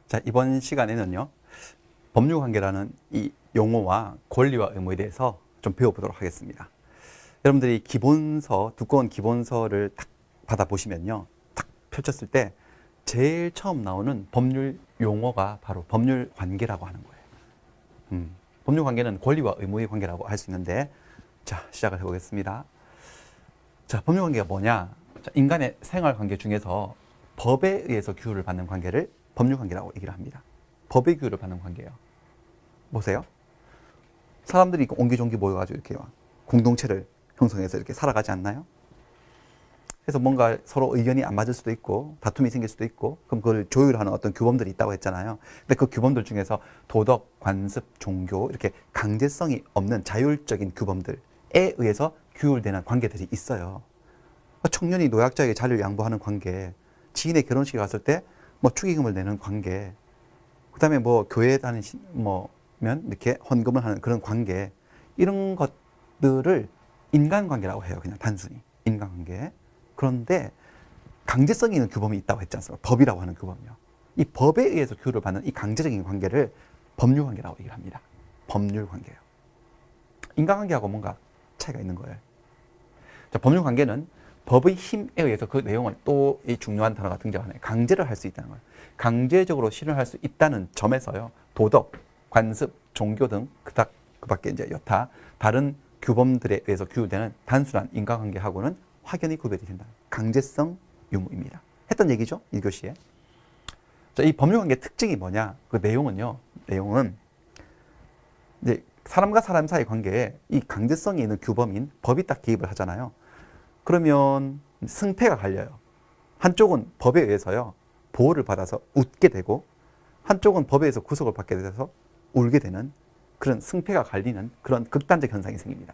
자, 이번 시간에는요, 법률관계라는 이 용어와 권리와 의무에 대해서 좀 배워보도록 하겠습니다. 여러분들이 기본서, 두꺼운 기본서를 딱 받아보시면요, 딱 펼쳤을 때 제일 처음 나오는 법률 용어가 바로 법률관계라고 하는 거예요. 법률관계는 권리와 의무의 관계라고 할 수 있는데, 자, 시작을 해보겠습니다. 자, 법률관계가 뭐냐? 자, 인간의 생활관계 중에서 법에 의해서 규율을 받는 관계를 법률관계라고 얘기를 합니다. 법의 규율을 받는 관계예요. 보세요. 사람들이 옹기종기 모여가지고 이렇게 공동체를 형성해서 이렇게 살아가지 않나요? 그래서 뭔가 서로 의견이 안 맞을 수도 있고 다툼이 생길 수도 있고 그럼 그걸 조율하는 어떤 규범들이 있다고 했잖아요. 근데 그 규범들 중에서 도덕, 관습, 종교 이렇게 강제성이 없는 자율적인 규범들에 의해서 규율되는 관계들이 있어요. 청년이 노약자에게 자리를 양보하는 관계, 지인의 결혼식에 갔을 때 뭐 축의금을 내는 관계, 그다음에 뭐 교회에 다니면 이렇게 헌금을 하는 그런 관계, 이런 것들을 인간관계라고 해요. 그냥 단순히 인간관계. 그런데 강제성이 있는 규범이 있다고 했지 않습니까? 법이라고 하는 규범이요. 이 법에 의해서 규율을 받는 이 강제적인 관계를 법률관계라고 얘기를 합니다. 법률관계예요. 인간관계하고 뭔가 차이가 있는 거예요. 자, 법률관계는 법의 힘에 의해서 그 내용을 또 이 중요한 단어가 등장하네요. 강제를 할 수 있다는 거예요. 강제적으로 실현할 수 있다는 점에서요. 도덕, 관습, 종교 등 그밖에 이제 여타 다른 규범들에 의해서 규율되는 단순한 인간관계하고는 확연히 구별이 된다. 강제성 유무입니다. 했던 얘기죠, 1교시에. 자, 이 법률관계 특징이 뭐냐? 그 내용은요. 내용은 이제 사람과 사람 사이 관계에 이 강제성이 있는 규범인 법이 딱 개입을 하잖아요. 그러면 승패가 갈려요. 한쪽은 법에 의해서요, 보호를 받아서 웃게 되고, 한쪽은 법에 의해서 구속을 받게 돼서 울게 되는 그런 승패가 갈리는 그런 극단적 현상이 생깁니다.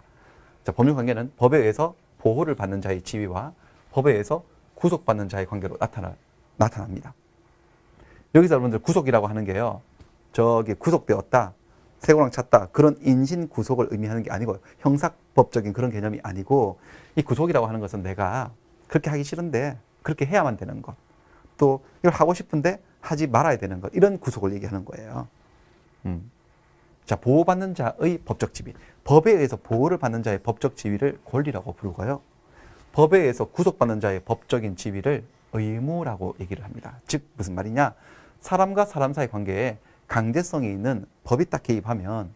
자, 법률관계는 법에 의해서 보호를 받는 자의 지위와 법에 의해서 구속받는 자의 관계로 나타납니다. 여기서 여러분들 구속이라고 하는 게요, 저기 구속되었다, 새고랑 찼다, 그런 인신 구속을 의미하는 게 아니고요. 형사법적인 그런 개념이 아니고, 이 구속이라고 하는 것은 내가 그렇게 하기 싫은데 그렇게 해야만 되는 것, 또 이걸 하고 싶은데 하지 말아야 되는 것, 이런 구속을 얘기하는 거예요. 자, 보호받는 자의 법적 지위, 법에 의해서 보호를 받는 자의 법적 지위를 권리라고 부르고요. 법에 의해서 구속받는 자의 법적인 지위를 의무라고 얘기를 합니다. 즉 무슨 말이냐? 사람과 사람 사이 관계에 강제성이 있는 법이 딱 개입하면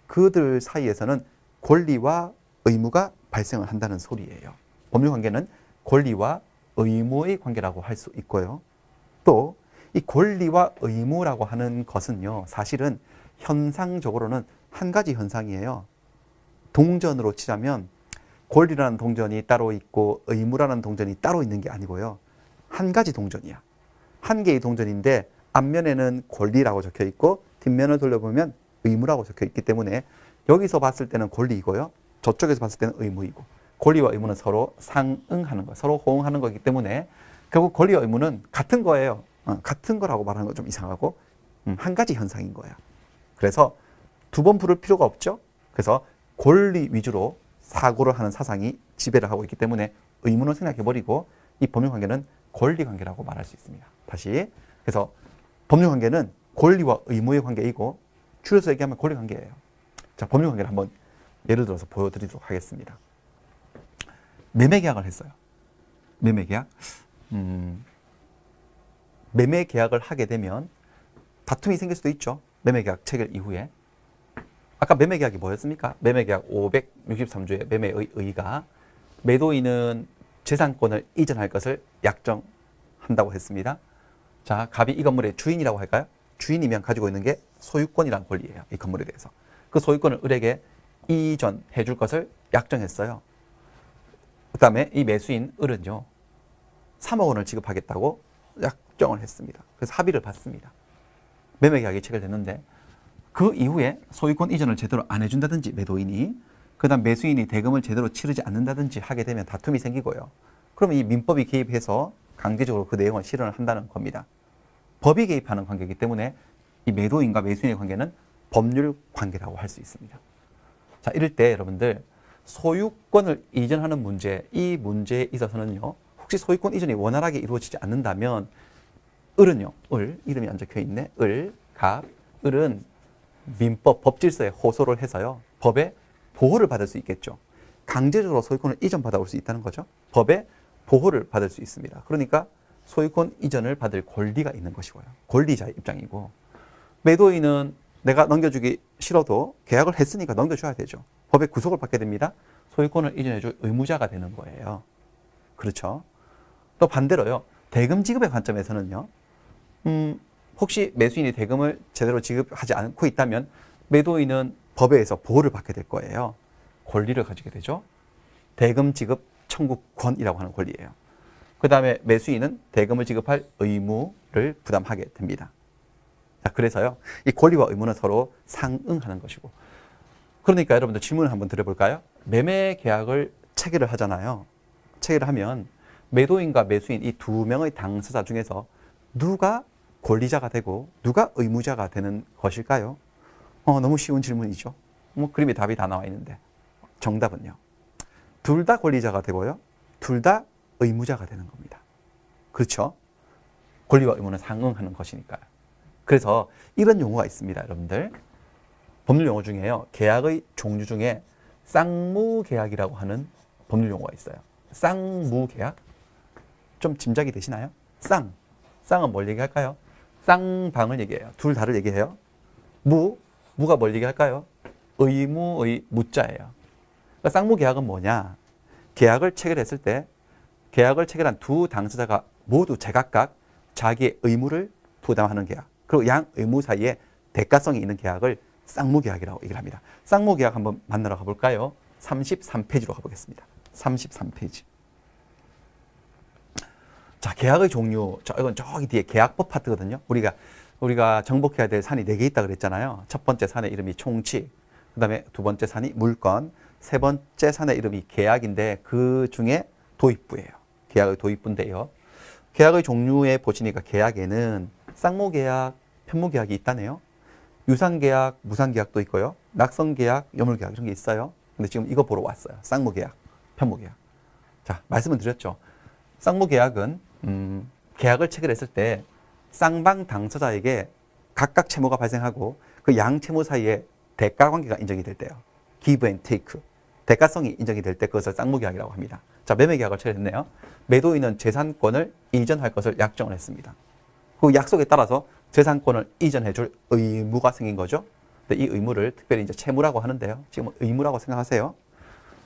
그들 사이에서는 권리와 의무가 발생을 한다는 소리예요. 법률관계는 권리와 의무의 관계라고 할 수 있고요. 또 이 권리와 의무라고 하는 것은요, 사실은 현상적으로는 한 가지 현상이에요. 동전으로 치자면 권리라는 동전이 따로 있고 의무라는 동전이 따로 있는 게 아니고요. 한 가지 동전이야. 한 개의 동전인데 앞면에는 권리라고 적혀 있고 뒷면을 돌려보면 의무라고 적혀 있기 때문에 여기서 봤을 때는 권리이고요. 저쪽에서 봤을 때는 의무이고, 권리와 의무는 서로 상응하는 거, 서로 호응하는 거기 때문에 결국 권리와 의무는 같은 거예요. 같은 거라고 말하는 건 좀 이상하고 한 가지 현상인 거야. 그래서 두 번 부를 필요가 없죠. 그래서 권리 위주로 사고를 하는 사상이 지배를 하고 있기 때문에 의무는 생략해버리고 이 법률관계는 권리관계라고 말할 수 있습니다. 다시, 그래서 법률관계는 권리와 의무의 관계이고 줄여서 얘기하면 권리관계예요. 자, 법률관계를 한번 예를 들어서 보여드리도록 하겠습니다. 매매계약을 했어요. 매매계약. 매매계약을 하게 되면 다툼이 생길 수도 있죠. 매매계약 체결 이후에. 아까 매매계약이 뭐였습니까? 매매계약 563조의 매매의 의의가 매도인은 재산권을 이전할 것을 약정한다고 했습니다. 자, 갑이 이 건물의 주인이라고 할까요? 주인이면 가지고 있는 게 소유권이라는 권리예요. 이 건물에 대해서. 그 소유권을 을에게 이전해 줄 것을 약정했어요. 그 다음에 이 매수인 을은요, 3억 원을 지급하겠다고 약정을 했습니다. 그래서 합의를 받습니다. 매매계약이 체결됐는데 그 이후에 소유권 이전을 제대로 안 해준다든지 매도인이, 그 다음 매수인이 대금을 제대로 치르지 않는다든지 하게 되면 다툼이 생기고요. 그러면 이 민법이 개입해서 강제적으로 그 내용을 실현을 한다는 겁니다. 법이 개입하는 관계이기 때문에 이 매도인과 매수인의 관계는 법률 관계라고 할 수 있습니다. 자, 이럴 때 여러분들 소유권을 이전하는 문제, 이 문제에 있어서는요, 혹시 소유권 이전이 원활하게 이루어지지 않는다면 을은요. 을 이름이 안 적혀 있네. 을, 갑, 을은 민법, 법질서에 호소를 해서요. 법의 보호를 받을 수 있겠죠. 강제적으로 소유권을 이전받아 올 수 있다는 거죠. 법의 보호를 받을 수 있습니다. 그러니까 소유권 이전을 받을 권리가 있는 것이고요. 권리자의 입장이고, 매도인은 내가 넘겨주기 싫어도 계약을 했으니까 넘겨줘야 되죠. 법의 구속을 받게 됩니다. 소유권을 이전해줄 의무자가 되는 거예요. 그렇죠. 또 반대로요. 대금 지급의 관점에서는요. 혹시 매수인이 대금을 제대로 지급하지 않고 있다면 매도인은 법에 의해서 보호를 받게 될 거예요. 권리를 가지게 되죠. 대금 지급 청구권이라고 하는 권리예요. 그 다음에 매수인은 대금을 지급할 의무를 부담하게 됩니다. 자, 그래서요, 이 권리와 의무는 서로 상응하는 것이고. 그러니까 여러분들 질문을 한번 드려볼까요? 매매 계약을 체결을 하잖아요. 체결을 하면 매도인과 매수인 이 두 명의 당사자 중에서 누가 권리자가 되고 누가 의무자가 되는 것일까요? 너무 쉬운 질문이죠. 그림에 답이 다 나와 있는데 정답은요. 둘 다 권리자가 되고요. 둘 다 의무자가 되는 겁니다. 그렇죠? 권리와 의무는 상응하는 것이니까요. 그래서 이런 용어가 있습니다, 여러분들. 법률 용어 중에요. 계약의 종류 중에 쌍무계약이라고 하는 법률 용어가 있어요. 쌍무계약? 좀 짐작이 되시나요? 쌍은 뭘 얘기할까요? 쌍방을 얘기해요. 둘 다를 얘기해요. 무가 뭘 얘기할까요? 의무의 무자예요. 그러니까 쌍무계약은 뭐냐? 계약을 체결했을 때 계약을 체결한 두 당사자가 모두 제각각 자기의 의무를 부담하는 계약, 그리고 양 의무 사이에 대가성이 있는 계약을 쌍무계약이라고 얘기를 합니다. 쌍무계약 한번 만나러 가볼까요? 33페이지로 가보겠습니다. 33페이지. 자, 계약의 종류. 이건 저기 뒤에 계약법 파트거든요. 우리가 정복해야 될 산이 4개 있다 그랬잖아요. 첫 번째 산의 이름이 총칙, 그 다음에 두 번째 산이 물건, 세 번째 산의 이름이 계약인데 그 중에 도입부예요. 계약의 도입부인데요. 계약의 종류에 보시니까 계약에는 쌍무계약, 편무계약이 있다네요. 유상계약, 무상계약도 있고요. 낙성계약, 여물계약 이런 게 있어요. 근데 지금 이거 보러 왔어요. 쌍무계약, 편무계약. 자, 말씀을 드렸죠. 쌍무계약은 계약을 체결했을 때 쌍방 당사자에게 각각 채무가 발생하고 그 양 채무 사이에 대가 관계가 인정이 될 때요. give and take. 대가성이 인정이 될 때 그것을 쌍무계약이라고 합니다. 자, 매매계약을 체결했네요. 매도인은 재산권을 이전할 것을 약정을 했습니다. 그 약속에 따라서 재산권을 이전해 줄 의무가 생긴 거죠. 근데 이 의무를 특별히 이제 채무라고 하는데요. 지금은 의무라고 생각하세요.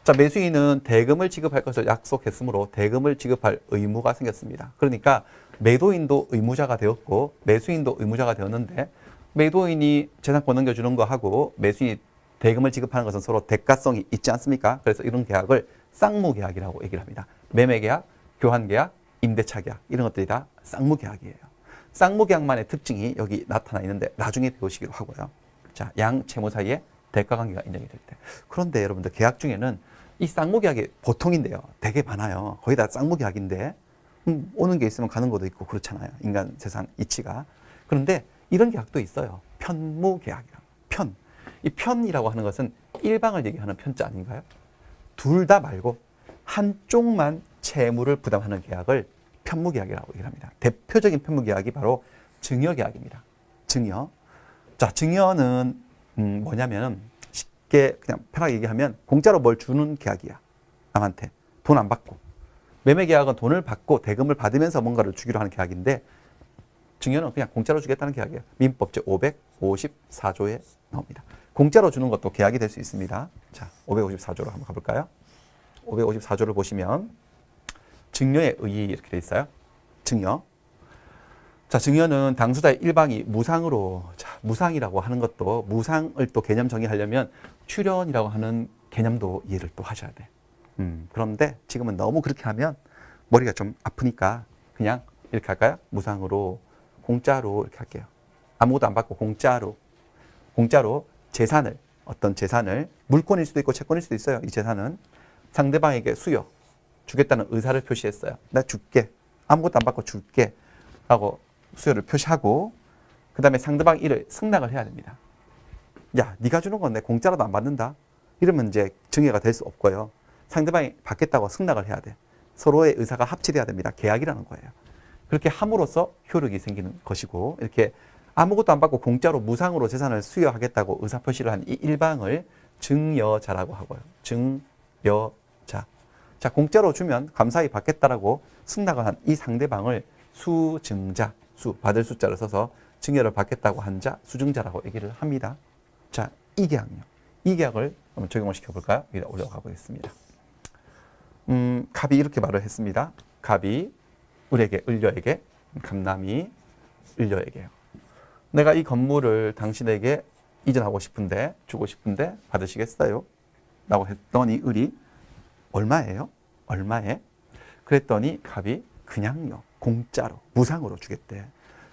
자, 매수인은 대금을 지급할 것을 약속했으므로 대금을 지급할 의무가 생겼습니다. 그러니까 매도인도 의무자가 되었고 매수인도 의무자가 되었는데 매도인이 재산권 넘겨주는 거하고 매수인이 대금을 지급하는 것은 서로 대가성이 있지 않습니까? 그래서 이런 계약을 쌍무계약이라고 얘기를 합니다. 매매계약, 교환계약, 임대차계약 이런 것들이 다 쌍무계약이에요. 쌍무계약만의 특징이 여기 나타나 있는데 나중에 배우시기로 하고요. 자, 양 채무 사이에 대가관계가 인정이 될 때. 그런데 여러분들 계약 중에는 이 쌍무계약이 보통인데요. 되게 많아요. 거의 다 쌍무계약인데 오는 게 있으면 가는 것도 있고 그렇잖아요. 인간 세상 이치가. 그런데 이런 계약도 있어요. 편무계약이라고. 이 편이라고 하는 것은 일방을 얘기하는 편자 아닌가요? 둘 다 말고 한쪽만 채무를 부담하는 계약을 편무계약이라고 얘기를 합니다. 대표적인 편무계약이 바로 증여계약입니다. 증여. 자, 증여는 뭐냐면 쉽게 그냥 편하게 얘기하면 공짜로 뭘 주는 계약이야. 남한테 돈 안 받고. 매매계약은 돈을 받고 대금을 받으면서 뭔가를 주기로 하는 계약인데 증여는 그냥 공짜로 주겠다는 계약이에요. 민법 제554조에 나옵니다. 공짜로 주는 것도 계약이 될 수 있습니다. 자, 554조로 한번 가볼까요? 554조를 보시면 증여의 의의 이렇게 돼 있어요. 증여. 자, 증여는 당사자의 일방이 무상으로, 자, 무상이라고 하는 것도 무상을 또 개념 정의하려면 출연이라고 하는 개념도 이해를 또 하셔야 돼. 그런데 지금은 너무 그렇게 하면 머리가 좀 아프니까 그냥 이렇게 할까요? 무상으로, 공짜로 이렇게 할게요. 아무것도 안 받고 공짜로 재산을, 어떤 재산을, 물권일 수도 있고 채권일 수도 있어요. 이 재산은 상대방에게 주겠다는 의사를 표시했어요. 나 줄게. 아무것도 안 받고 줄게. 하고 수요를 표시하고 그 다음에 상대방 이를 승낙을 해야 됩니다. 야, 네가 주는 건데 공짜로도 안 받는다. 이러면 이제 증여가 될 수 없고요. 상대방이 받겠다고 승낙을 해야 돼. 서로의 의사가 합치돼야 됩니다. 계약이라는 거예요. 그렇게 함으로써 효력이 생기는 것이고, 이렇게 아무것도 안 받고 공짜로 무상으로 재산을 수여하겠다고 의사표시를 한 이 일방을 증여자라고 하고요. 증여자. 자, 공짜로 주면 감사히 받겠다라고 승낙을 한 이 상대방을 수증자, 받을 숫자를 써서 증여를 받겠다고 한 자, 수증자라고 얘기를 합니다. 자, 이 계약요. 이 계약을 한번 적용을 시켜볼까요? 여기다 올려가 보겠습니다. 갑이 이렇게 말을 했습니다. 갑이 을려에게, 갑남이 을려에게요. 내가 이 건물을 당신에게 이전하고 싶은데, 주고 싶은데 받으시겠어요? 라고 했더니 을이 얼마예요? 얼마에? 그랬더니 갑이 그냥요, 공짜로, 무상으로 주겠대.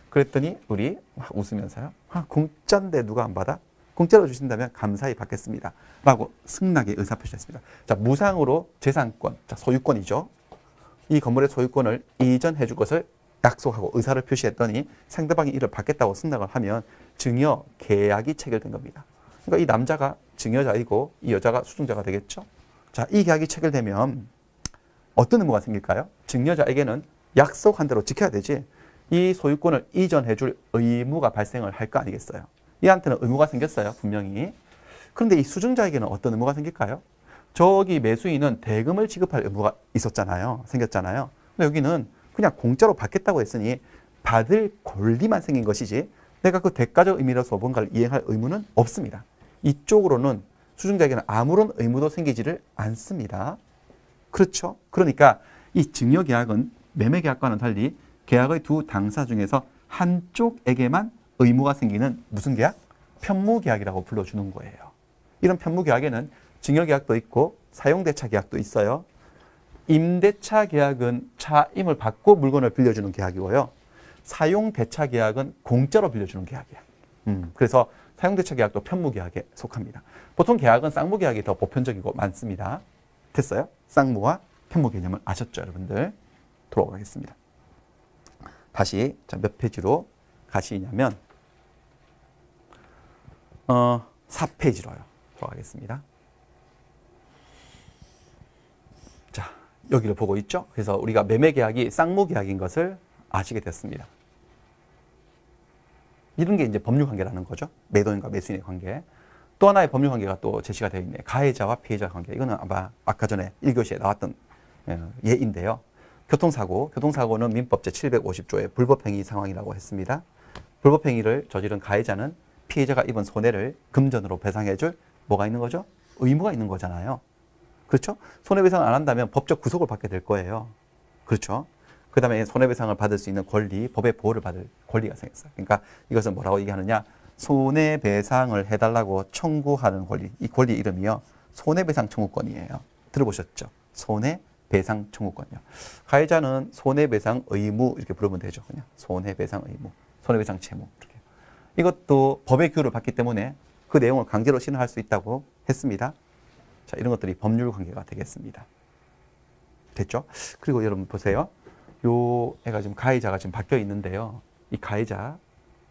그랬더니 을이 막 웃으면서요. 공짜인데 누가 안 받아? 공짜로 주신다면 감사히 받겠습니다. 라고 승낙의 의사표시했습니다. 자, 무상으로 재산권, 자, 소유권이죠. 이 건물의 소유권을 이전해 줄 것을 약속하고 의사를 표시했더니 상대방이 이를 받겠다고 승낙을 하면 증여 계약이 체결된 겁니다. 그러니까 이 남자가 증여자이고 이 여자가 수증자가 되겠죠. 자, 이 계약이 체결되면 어떤 의무가 생길까요? 증여자에게는 약속한 대로 지켜야 되지. 이 소유권을 이전해 줄 의무가 발생을 할 거 아니겠어요. 이한테는 의무가 생겼어요, 분명히. 그런데 이 수증자에게는 어떤 의무가 생길까요? 저기 매수인은 대금을 지급할 의무가 있었잖아요. 생겼잖아요. 근데 여기는 그냥 공짜로 받겠다고 했으니 받을 권리만 생긴 것이지 내가 그 대가적 의미로서 뭔가를 이행할 의무는 없습니다. 이쪽으로는 수증자에게는 아무런 의무도 생기지를 않습니다. 그렇죠? 그러니까 이 증여계약은 매매계약과는 달리 계약의 두 당사 중에서 한쪽에게만 의무가 생기는 무슨 계약? 편무계약이라고 불러주는 거예요. 이런 편무계약에는 증여계약도 있고 사용대차 계약도 있어요. 임대차 계약은 차임을 받고 물건을 빌려주는 계약이고요. 사용대차 계약은 공짜로 빌려주는 계약이야. 그래서 사용대차 계약도 편무계약에 속합니다. 보통 계약은 쌍무계약이 더 보편적이고 많습니다. 됐어요? 쌍무와 편무 개념을 아셨죠, 여러분들? 돌아오겠습니다. 다시 자, 몇 페이지로 가시냐면 4페이지로요. 돌아가겠습니다. 자, 여기를 보고 있죠? 그래서 우리가 매매계약이 쌍무계약인 것을 아시게 됐습니다. 이런 게 이제 법률관계라는 거죠. 매도인과 매수인의 관계. 또 하나의 법률관계가 또 제시가 되어 있네요. 가해자와 피해자 관계. 이거는 아마 아까 전에 1교시에 나왔던 예인데요. 교통사고는 민법 제750조의 불법행위 상황이라고 했습니다. 불법행위를 저지른 가해자는 피해자가 입은 손해를 금전으로 배상해줄 뭐가 있는 거죠? 의무가 있는 거잖아요. 그렇죠? 손해배상을 안 한다면 법적 구속을 받게 될 거예요. 그렇죠? 그 다음에 손해배상을 받을 수 있는 권리, 법의 보호를 받을 권리가 생겼어요. 그러니까 이것은 뭐라고 얘기하느냐? 손해배상을 해달라고 청구하는 권리. 이 권리 이름이요. 손해배상 청구권이에요. 들어보셨죠? 손해배상 청구권이요. 가해자는 손해배상 의무 이렇게 부르면 되죠. 그냥 손해배상 의무, 손해배상 채무 이렇게. 이것도 법의 규율을 받기 때문에 그 내용을 강제로 실현할 수 있다고 했습니다. 자, 이런 것들이 법률 관계가 되겠습니다. 됐죠? 그리고 여러분 보세요. 요 애가 지금 가해자가 지금 바뀌어 있는데요. 이 가해자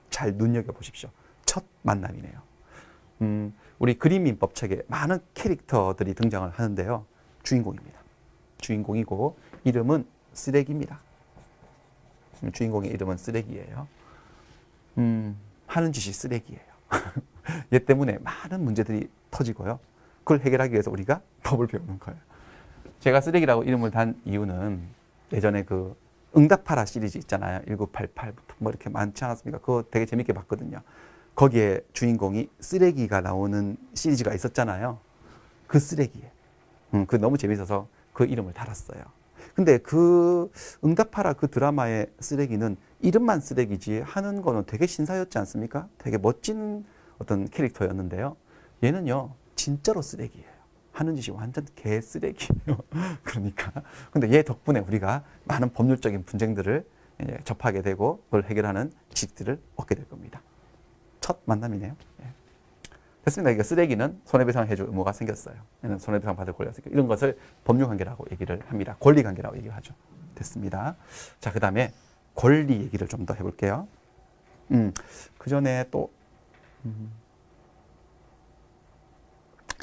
잘 눈여겨보십시오. 첫 만남이네요. 우리 그림민법 책에 많은 캐릭터들이 등장을 하는데요. 주인공입니다. 주인공이고 이름은 쓰레기입니다. 주인공의 이름은 쓰레기예요. 하는 짓이 쓰레기예요. 얘 때문에 많은 문제들이 터지고요. 그걸 해결하기 위해서 우리가 법을 배우는 거예요. 제가 쓰레기라고 이름을 단 이유는 예전에 그 응답하라 시리즈 있잖아요. 1988부터 뭐 이렇게 많지 않았습니까? 그거 되게 재밌게 봤거든요. 거기에 주인공이 쓰레기가 나오는 시리즈가 있었잖아요. 그 쓰레기에. 그 너무 재밌어서 그 이름을 달았어요. 근데 그 응답하라 그 드라마의 쓰레기는 이름만 쓰레기지 하는 거는 되게 신사였지 않습니까? 되게 멋진 어떤 캐릭터였는데요. 얘는요, 진짜로 쓰레기예요. 하는 짓이 완전 개쓰레기예요. 그러니까. 근데 얘 덕분에 우리가 많은 법률적인 분쟁들을 접하게 되고 그걸 해결하는 지식들을 얻게 될 겁니다. 첫 만남이네요. 예. 됐습니다. 그러니까 쓰레기는 손해배상 해줄 의무가 생겼어요. 얘는 손해배상 받을 권리가 생겼어요. 이런 것을 법률관계라고 얘기를 합니다. 권리관계라고 얘기를 하죠. 됐습니다. 자, 그 다음에 권리 얘기를 좀 더 해볼게요. 그 전에 또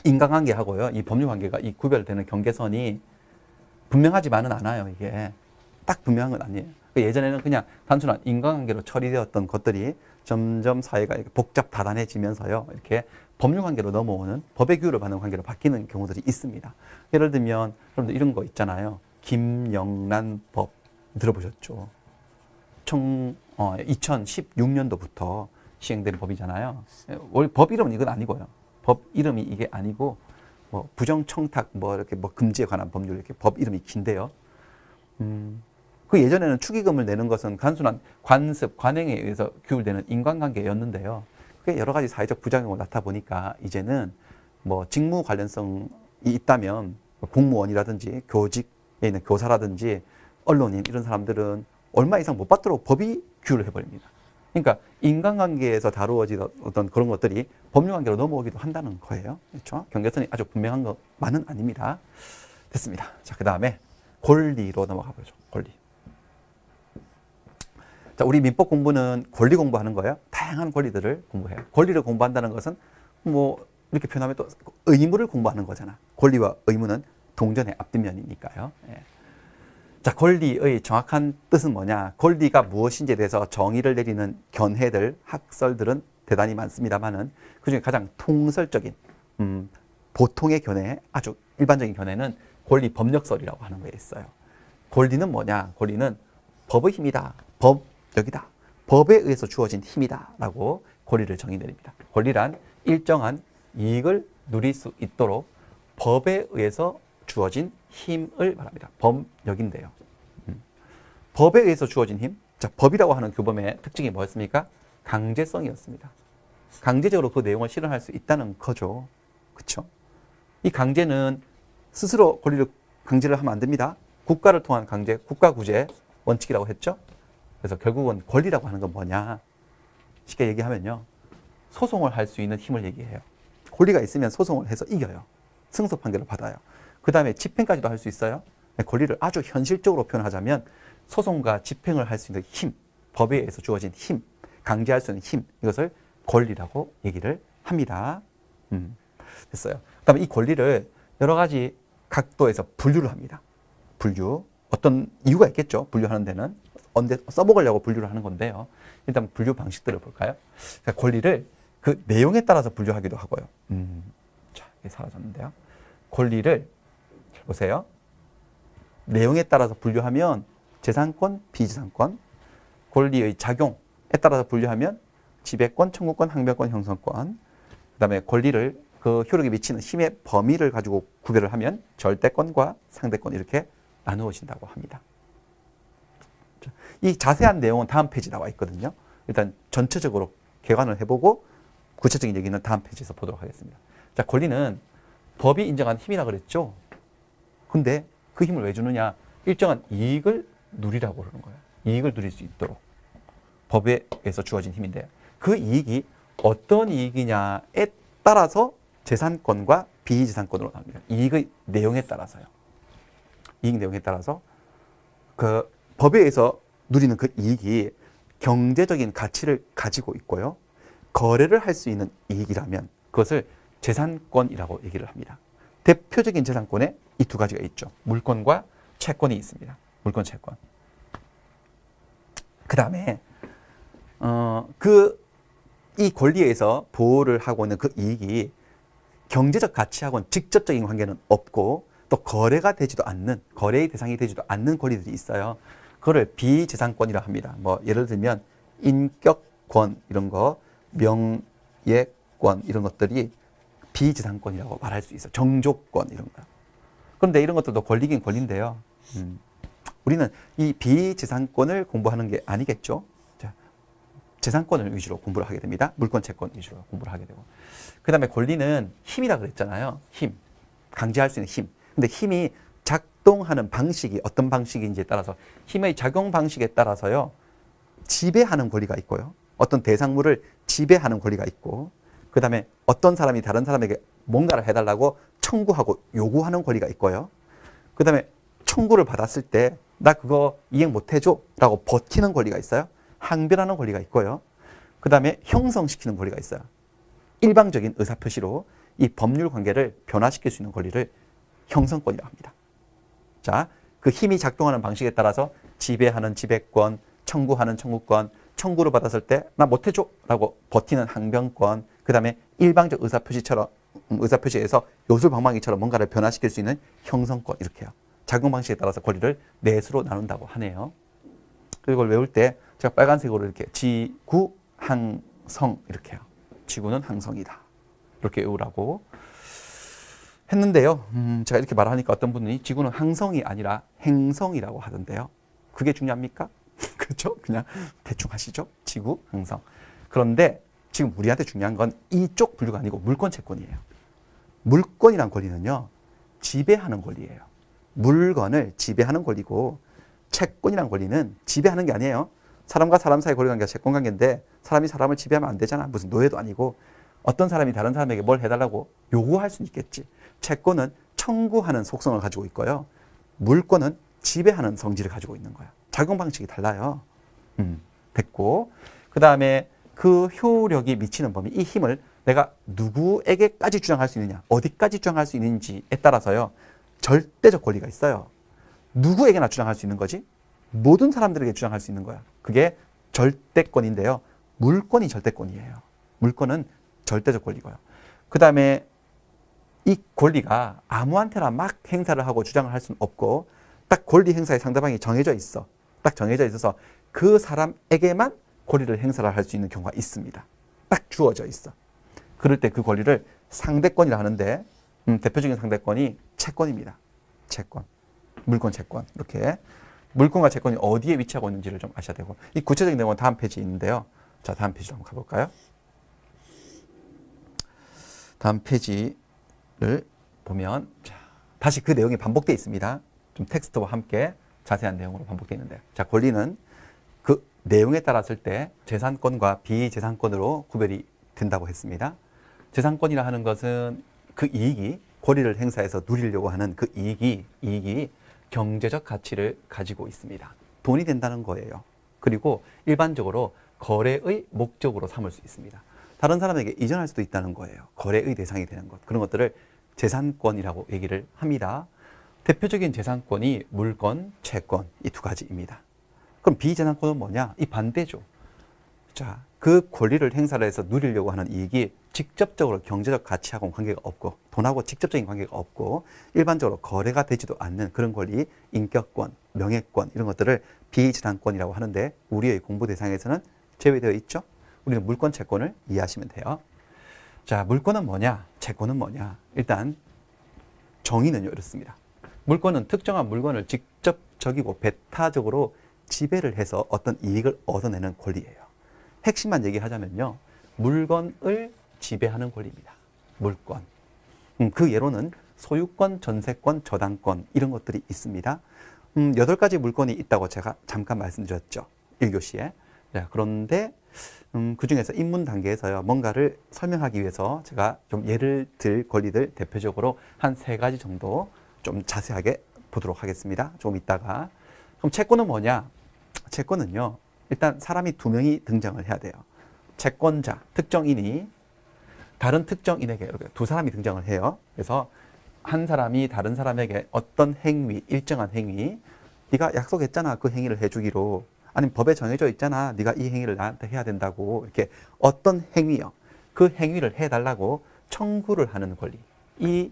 인간관계하고요. 이 법률관계가 이 구별되는 경계선이 분명하지만은 않아요. 이게 딱 분명한 건 아니에요. 예전에는 그냥 단순한 인간관계로 처리되었던 것들이 점점 사회가 이렇게 복잡 다단해지면서요. 이렇게 법률관계로 넘어오는 법의 규율을 받는 관계로 바뀌는 경우들이 있습니다. 예를 들면 여러분들 이런 거 있잖아요. 김영란법 들어보셨죠? 2016년도부터 시행된 법이잖아요. 법 이름은 이건 아니고요. 법 이름이 이게 아니고 뭐 부정청탁 뭐 이렇게 뭐 금지에 관한 법률 이렇게 법 이름이 긴데요. 그 예전에는 축의금을 내는 것은 단순한 관습, 관행에 의해서 규율되는 인간관계였는데요. 그게 여러 가지 사회적 부작용을 낳다 보니까 이제는 뭐 직무 관련성이 있다면 공무원이라든지 교직에 있는 교사라든지 언론인 이런 사람들은 얼마 이상 못 받도록 법이 규율을 해버립니다. 그러니까 인간관계에서 다루어지던 어떤 그런 것들이 법률관계로 넘어오기도 한다는 거예요. 그렇죠? 경계선이 아주 분명한 것만은 아닙니다. 됐습니다. 자, 그 다음에 권리로 넘어가 보죠. 권리. 자, 우리 민법 공부는 권리 공부하는 거예요. 다양한 권리들을 공부해요. 권리를 공부한다는 것은 뭐 이렇게 표현하면 또 의무를 공부하는 거잖아. 권리와 의무는 동전의 앞뒷면이니까요. 예. 자, 권리의 정확한 뜻은 뭐냐? 권리가 무엇인지에 대해서 정의를 내리는 견해들, 학설들은 대단히 많습니다만은 그중에 가장 통설적인 보통의 견해, 아주 일반적인 견해는 권리 법력설이라고 하는 거에 있어요. 권리는 뭐냐? 권리는 법의 힘이다. 법력이다. 법에 의해서 주어진 힘이다. 라고 권리를 정의 내립니다. 권리란 일정한 이익을 누릴 수 있도록 법에 의해서 주어진 힘을 말합니다. 법력인데요. 법에 의해서 주어진 힘. 자, 법이라고 하는 규범의 특징이 뭐였습니까? 강제성이었습니다. 강제적으로 그 내용을 실현할 수 있다는 거죠. 그렇죠? 이 강제는 스스로 권리를 강제를 하면 안 됩니다. 국가를 통한 강제, 국가구제 원칙이라고 했죠. 그래서 결국은 권리라고 하는 건 뭐냐? 쉽게 얘기하면요. 소송을 할 수 있는 힘을 얘기해요. 권리가 있으면 소송을 해서 이겨요. 승소 판결을 받아요. 그 다음에 집행까지도 할 수 있어요. 권리를 아주 현실적으로 표현하자면 소송과 집행을 할 수 있는 힘, 법에 의해서 주어진 힘, 강제할 수 있는 힘, 이것을 권리라고 얘기를 합니다. 됐어요. 그 다음에 이 권리를 여러 가지 각도에서 분류를 합니다. 분류. 어떤 이유가 있겠죠. 분류하는 데는. 언제 써먹으려고 분류를 하는 건데요. 일단 분류 방식들을 볼까요? 자, 권리를 그 내용에 따라서 분류하기도 하고요. 자, 이게 사라졌는데요. 권리를 잘 보세요. 내용에 따라서 분류하면 재산권, 비재산권, 권리의 작용에 따라서 분류하면 지배권, 청구권, 항변권, 형성권, 그 다음에 권리를 그 효력에 미치는 힘의 범위를 가지고 구별을 하면 절대권과 상대권 이렇게 나누어진다고 합니다. 이 자세한 내용은 다음 페이지에 나와 있거든요. 일단 전체적으로 개관을 해보고 구체적인 얘기는 다음 페이지에서 보도록 하겠습니다. 자, 권리는 법이 인정한 힘이라 그랬죠. 근데 그 힘을 왜 주느냐? 일정한 이익을 누리라고 그러는 거예요. 이익을 누릴 수 있도록. 법에 의해서 주어진 힘인데 그 이익이 어떤 이익이냐에 따라서 재산권과 비재산권으로 나옵니다. 이익의 내용에 따라서요. 이익 내용에 따라서 그 법에 의해서 누리는 그 이익이 경제적인 가치를 가지고 있고요. 거래를 할 수 있는 이익이라면 그것을 재산권이라고 얘기를 합니다. 대표적인 재산권에 이 두 가지가 있죠. 물권과 채권이 있습니다. 물권, 채권. 그 다음에 이 권리에 의해서 보호를 하고 있는 그 이익이 경제적 가치하고는 직접적인 관계는 없고 또 거래가 되지도 않는, 거래의 대상이 되지도 않는 권리들이 있어요. 그거를 비재산권이라 합니다. 뭐 예를 들면 인격권 이런 거, 명예권 이런 것들이 비재산권이라고 말할 수 있어요. 정조권 이런 거. 그런데 이런 것들도 권리긴 권리인데요. 우리는 이 비재산권을 공부하는 게 아니겠죠. 자, 재산권을 위주로 공부를 하게 됩니다. 물권, 채권 위주로 공부를 하게 되고. 그 다음에 권리는 힘이라 그랬잖아요. 힘. 강제할 수 있는 힘. 근데 힘이 작동하는 방식이 어떤 방식인지에 따라서 힘의 작용 방식에 따라서요. 지배하는 권리가 있고요. 어떤 대상물을 지배하는 권리가 있고 그 다음에 어떤 사람이 다른 사람에게 뭔가를 해달라고 청구하고 요구하는 권리가 있고요. 그 다음에 청구를 받았을 때 나 그거 이행 못해줘 라고 버티는 권리가 있어요. 항변하는 권리가 있고요. 그 다음에 형성시키는 권리가 있어요. 일방적인 의사표시로 이 법률 관계를 변화시킬 수 있는 권리를 형성권이라고 합니다. 자, 그 힘이 작동하는 방식에 따라서 지배하는 지배권, 청구하는 청구권, 청구를 받았을 때 나 못해줘 라고 버티는 항변권, 그 다음에 일방적 의사표시처럼 의사표시에서 요술방망이처럼 뭔가를 변화시킬 수 있는 형성권, 이렇게요. 작용 방식에 따라서 권리를 넷으로 나눈다고 하네요. 그리고 이걸 외울 때 제가 빨간색으로 이렇게 지구, 항성 이렇게요. 지구는 항성이다. 이렇게 외우라고 했는데요. 제가 이렇게 말하니까 어떤 분이 지구는 항성이 아니라 행성이라고 하던데요. 그게 중요합니까? 그렇죠? 그냥 대충 하시죠. 지구, 항성. 그런데 지금 우리한테 중요한 건 이쪽 분류가 아니고 물권 채권이에요. 물권이란 권리는요, 지배하는 권리예요. 물건을 지배하는 권리고, 채권이란 권리는 지배하는 게 아니에요. 사람과 사람 사이 권리관계가 채권 관계인데 사람이 사람을 지배하면 안 되잖아. 무슨 노예도 아니고. 어떤 사람이 다른 사람에게 뭘 해달라고 요구할 수는 있겠지. 채권은 청구하는 속성을 가지고 있고요. 물권은 지배하는 성질을 가지고 있는 거야. 작용 방식이 달라요. 됐고, 그 다음에 그 효력이 미치는 범위, 이 힘을 내가 누구에게까지 주장할 수 있느냐, 어디까지 주장할 수 있는지에 따라서요, 절대적 권리가 있어요. 누구에게나 주장할 수 있는 거지, 모든 사람들에게 주장할 수 있는 거야. 그게 절대권인데요. 물권이 절대권이에요. 물권은 절대적 권리고요. 그 다음에 이 권리가 아무한테나 막 행사를 하고 주장을 할 수는 없고, 딱 권리 행사의 상대방이 정해져 있어. 딱 정해져 있어서 그 사람에게만 권리를 행사를 할 수 있는 경우가 있습니다. 딱 주어져 있어. 그럴 때 그 권리를 상대권이라 하는데, 대표적인 상대권이 채권입니다. 채권. 물권, 채권. 이렇게. 물권과 채권이 어디에 위치하고 있는지를 좀 아셔야 되고, 이 구체적인 내용은 다음 페이지에 있는데요. 자, 다음 페이지로 한번 가볼까요? 다음 페이지를 보면, 자, 다시 그 내용이 반복되어 있습니다. 좀 텍스트와 함께 자세한 내용으로 반복되어 있는데, 자, 권리는 그 내용에 따랐을 때 재산권과 비재산권으로 구별이 된다고 했습니다. 재산권이라 하는 것은 그 이익이, 권리를 행사해서 누리려고 하는 그 이익이 경제적 가치를 가지고 있습니다. 돈이 된다는 거예요. 그리고 일반적으로 거래의 목적으로 삼을 수 있습니다. 다른 사람에게 이전할 수도 있다는 거예요. 거래의 대상이 되는 것. 그런 것들을 재산권이라고 얘기를 합니다. 대표적인 재산권이 물권, 채권, 이 두 가지입니다. 그럼 비재산권은 뭐냐? 이 반대죠. 자, 그 권리를 행사를 해서 누리려고 하는 이익이 직접적으로 경제적 가치하고는 관계가 없고, 돈하고 직접적인 관계가 없고, 일반적으로 거래가 되지도 않는 그런 권리, 인격권, 명예권, 이런 것들을 비재산권이라고 하는데, 우리의 공부 대상에서는 제외되어 있죠. 우리는 물권, 채권을 이해하시면 돼요. 자, 물권은 뭐냐? 채권은 뭐냐? 일단 정의는요, 이렇습니다. 물권은 특정한 물건을 직접적이고 배타적으로 지배를 해서 어떤 이익을 얻어내는 권리예요. 핵심만 얘기하자면요, 물건을 지배하는 권리입니다. 물권. 그 예로는 소유권, 전세권, 저당권 이런 것들이 있습니다. 8가지 물권이 있다고 제가 잠깐 말씀드렸죠. 1교시에. 자, 그런데 그 중에서 입문 단계에서요, 뭔가를 설명하기 위해서 제가 좀 예를 들 권리들 대표적으로 한 3가지 정도 좀 자세하게 보도록 하겠습니다. 조금 이따가. 그럼 채권은 뭐냐? 채권은요, 일단 사람이 2명이 등장을 해야 돼요. 채권자, 특정인이 다른 특정인에게 이렇게 2사람이 등장을 해요. 그래서 한 사람이 다른 사람에게 어떤 행위, 일정한 행위, 네가 약속했잖아, 그 행위를 해주기로. 아니면 법에 정해져 있잖아, 네가 이 행위를 나한테 해야 된다고. 이렇게 어떤 행위요, 그 행위를 해달라고 청구를 하는 권리. 이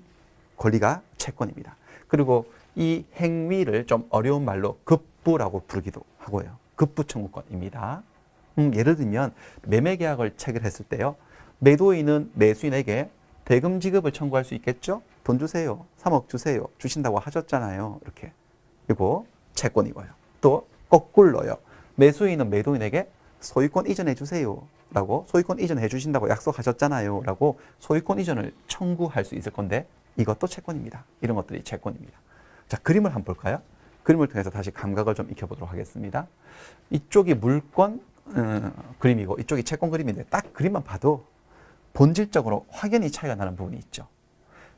권리가 채권입니다. 그리고 이 행위를 좀 어려운 말로 급부라고 부르기도 하고요. 급부 청구권입니다. 예를 들면 매매계약을 체결했을 때요, 매도인은 매수인에게 대금 지급을 청구할 수 있겠죠. 돈 주세요, 3억 주세요, 주신다고 하셨잖아요. 이렇게. 그리고 채권이고요. 또 거꾸로요, 매수인은 매도인에게 소유권 이전해 주세요 라고, 소유권 이전해 주신다고 약속하셨잖아요 라고 소유권 이전을 청구할 수 있을 건데, 이것도 채권입니다. 이런 것들이 채권입니다. 자, 그림을 한번 볼까요? 그림을 통해서 다시 감각을 좀 익혀보도록 하겠습니다. 이쪽이 물권 그림이고 이쪽이 채권 그림인데, 딱 그림만 봐도 본질적으로 확연히 차이가 나는 부분이 있죠.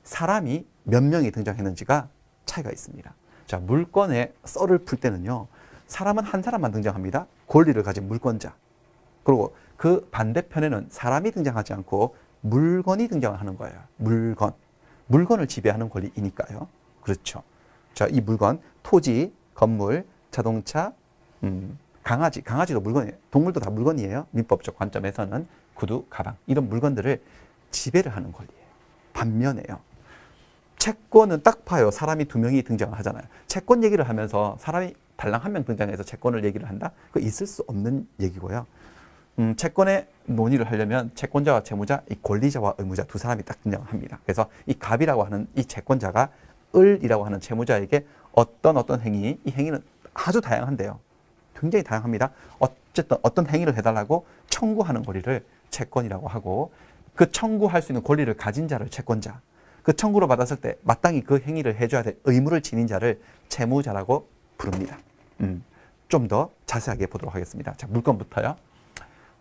사람이 몇 명이 등장했는지가 차이가 있습니다. 자, 물권의 썰을 풀 때는요, 사람은 한 사람만 등장합니다. 권리를 가진 물권자. 그리고 그 반대편에는 사람이 등장하지 않고 물건이 등장하는 거예요. 물건. 물건을 지배하는 권리이니까요. 그렇죠. 자, 이 물건, 토지, 건물, 자동차, 강아지도 물건이에요. 동물도 다 물건이에요. 민법적 관점에서는 구두, 가방 이런 물건들을 지배를 하는 권리예요. 반면에요. 채권은 딱 봐요. 사람이 두 명이 등장을 하잖아요. 채권 얘기를 하면서 사람이 달랑 한 명 등장해서 채권을 얘기를 한다? 그거 있을 수 없는 얘기고요. 채권의 논의를 하려면 채권자와 채무자, 이 권리자와 의무자 두 사람이 딱 등장합니다. 그래서 이 갑이라고 하는 이 채권자가 을이라고 하는 채무자에게 어떤 행위, 이 행위는 아주 다양한데요. 굉장히 다양합니다. 어쨌든 어떤 행위를 해달라고 청구하는 권리를 채권이라고 하고 그 청구할 수 있는 권리를 가진 자를 채권자, 그 청구를 받았을 때 마땅히 그 행위를 해줘야 될 의무를 지닌 자를 채무자라고 부릅니다. 좀 더 자세하게 보도록 하겠습니다. 자, 물건부터요.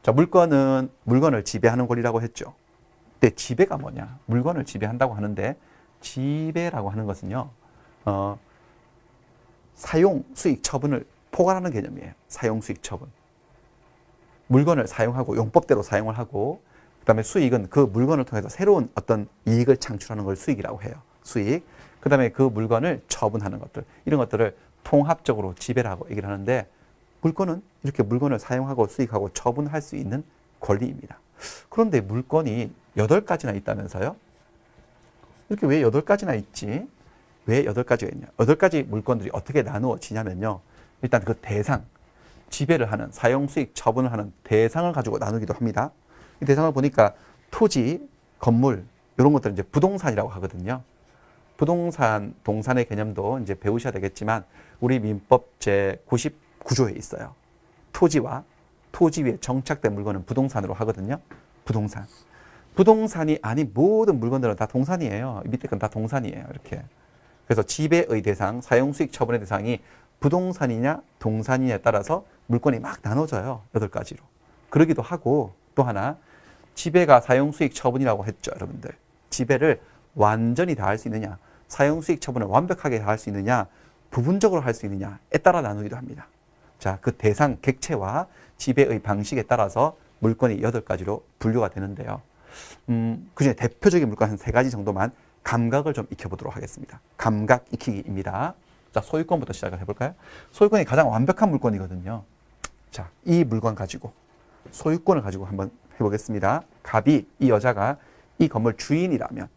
자, 물건을 지배하는 권리라고 했죠. 근데 지배가 뭐냐? 물건을 지배한다고 하는데 지배라고 하는 것은요. 사용, 수익, 처분을 포괄하는 개념이에요. 사용, 수익, 처분. 물건을 사용하고 용법대로 사용을 하고 그다음에 수익은 그 물건을 통해서 새로운 어떤 이익을 창출하는 걸 수익이라고 해요. 수익. 그다음에 그 물건을 처분하는 것들. 이런 것들을 통합적으로 지배라고 얘기를 하는데 물건은 이렇게 물건을 사용하고 수익하고 처분할 수 있는 권리입니다. 그런데 물건이 8가지나 있다면서요? 이렇게 왜 8가지나 있지? 왜 8가지가 있냐? 8가지 물건들이 어떻게 나누어지냐면요. 일단 그 대상, 지배를 하는, 사용, 수익, 처분을 하는 대상을 가지고 나누기도 합니다. 이 대상을 보니까 토지, 건물, 이런 것들은 이제 부동산이라고 하거든요. 부동산, 동산의 개념도 이제 배우셔야 되겠지만 우리 민법 제99조에 있어요. 토지와 토지 위에 정착된 물건은 부동산으로 하거든요. 부동산. 부동산이 아닌 모든 물건들은 다 동산이에요. 밑에 건 다 동산이에요. 이렇게. 그래서 지배의 대상, 사용, 수익, 처분의 대상이 부동산이냐 동산이냐에 따라서 물건이 막 나눠져요. 8가지로. 그러기도 하고 또 하나 지배가 사용, 수익, 처분이라고 했죠. 여러분들. 지배를 완전히 다 할 수 있느냐, 사용, 수익, 처분을 완벽하게 다 할 수 있느냐, 부분적으로 할 수 있느냐에 따라 나누기도 합니다. 자, 그 대상, 객체와 지배의 방식에 따라서 물건이 8가지로 분류가 되는데요. 그중에 대표적인 물건 한 3가지 정도만 감각을 좀 익혀보도록 하겠습니다. 감각 익히기입니다. 자, 소유권부터 시작을 해볼까요? 소유권이 가장 완벽한 물건이거든요. 자, 이 물건 가지고 소유권을 가지고 한번 해보겠습니다. 갑이, 이 여자가 이 건물 주인이라면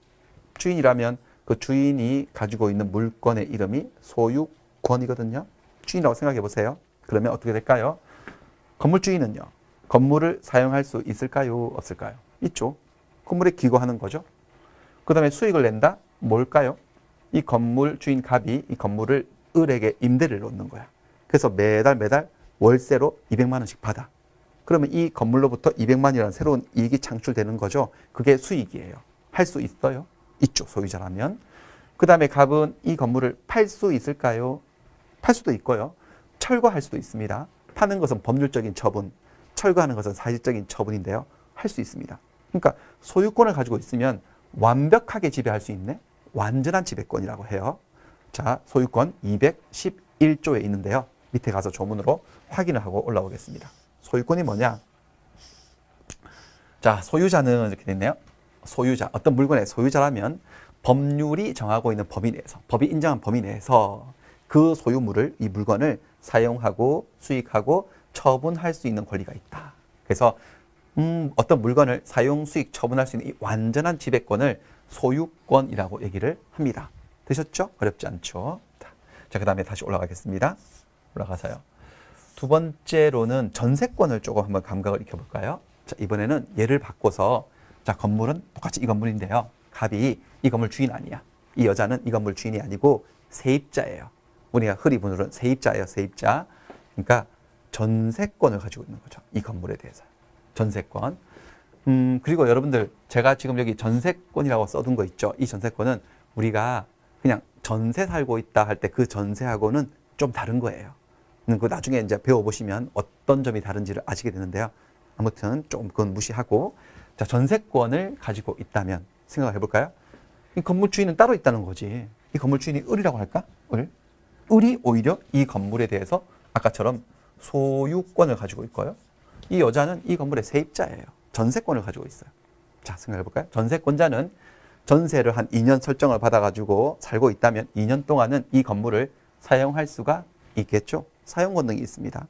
그 주인이 가지고 있는 물건의 이름이 소유권이거든요. 주인이라고 생각해 보세요. 그러면 어떻게 될까요? 건물 주인은요, 건물을 사용할 수 있을까요? 없을까요? 있죠. 건물에 기거하는 거죠. 그 다음에 수익을 낸다? 뭘까요? 이 건물 주인 갑이 이 건물을 을에게 임대를 놓는 거야. 그래서 매달 월세로 200만 원씩 받아. 그러면 이 건물로부터 200만 원이라는 새로운 이익이 창출되는 거죠. 그게 수익이에요. 할 수 있어요? 있죠. 소유자라면. 그 다음에 갑은 이 건물을 팔 수 있을까요? 팔 수도 있고요. 철거할 수도 있습니다. 파는 것은 법률적인 처분, 철거하는 것은 사실적인 처분인데요. 할 수 있습니다. 그러니까 소유권을 가지고 있으면 완벽하게 지배할 수 있네. 완전한 지배권이라고 해요. 자, 소유권 211조에 있는데요. 밑에 가서 조문으로 확인을 하고 올라오겠습니다. 소유권이 뭐냐? 자, 소유자는 이렇게 됐네요. 소유자, 어떤 물건의 소유자라면 법률이 정하고 있는 범위 내에서, 법이 인정한 범위 내에서 그 소유물을, 이 물건을 사용하고 수익하고 처분할 수 있는 권리가 있다. 그래서 어떤 물건을 사용, 수익, 처분할 수 있는 이 완전한 지배권을 소유권이라고 얘기를 합니다. 되셨죠? 어렵지 않죠? 자, 그 다음에 다시 올라가겠습니다. 올라가서요. 두 번째로는 전세권을 조금 한번 감각을 익혀볼까요? 자, 이번에는 예를 바꿔서, 자, 건물은 똑같이 이 건물인데요. 갑이 이 건물 주인 아니야. 이 여자는 이 건물 주인이 아니고 세입자예요. 우리가 흔히 부르는 세입자예요. 세입자. 그러니까 전세권을 가지고 있는 거죠. 이 건물에 대해서. 전세권. 그리고 여러분들, 제가 지금 여기 전세권이라고 써둔 거 있죠. 이 전세권은 우리가 그냥 전세 살고 있다 할 때 그 전세하고는 좀 다른 거예요. 그 나중에 이제 배워보시면 어떤 점이 다른지를 아시게 되는데요. 아무튼 조금 그건 무시하고, 자, 전세권을 가지고 있다면 생각을 해볼까요? 이 건물 주인은 따로 있다는 거지. 이 건물 주인이 을이라고 할까? 을이 오히려 이 건물에 대해서 아까처럼 소유권을 가지고 있고요. 이 여자는 이 건물의 세입자예요. 전세권을 가지고 있어요. 자, 생각해 볼까요? 전세권자는 전세를 한 2년 설정을 받아가지고 살고 있다면 2년 동안은 이 건물을 사용할 수가 있겠죠. 사용 권능이 있습니다.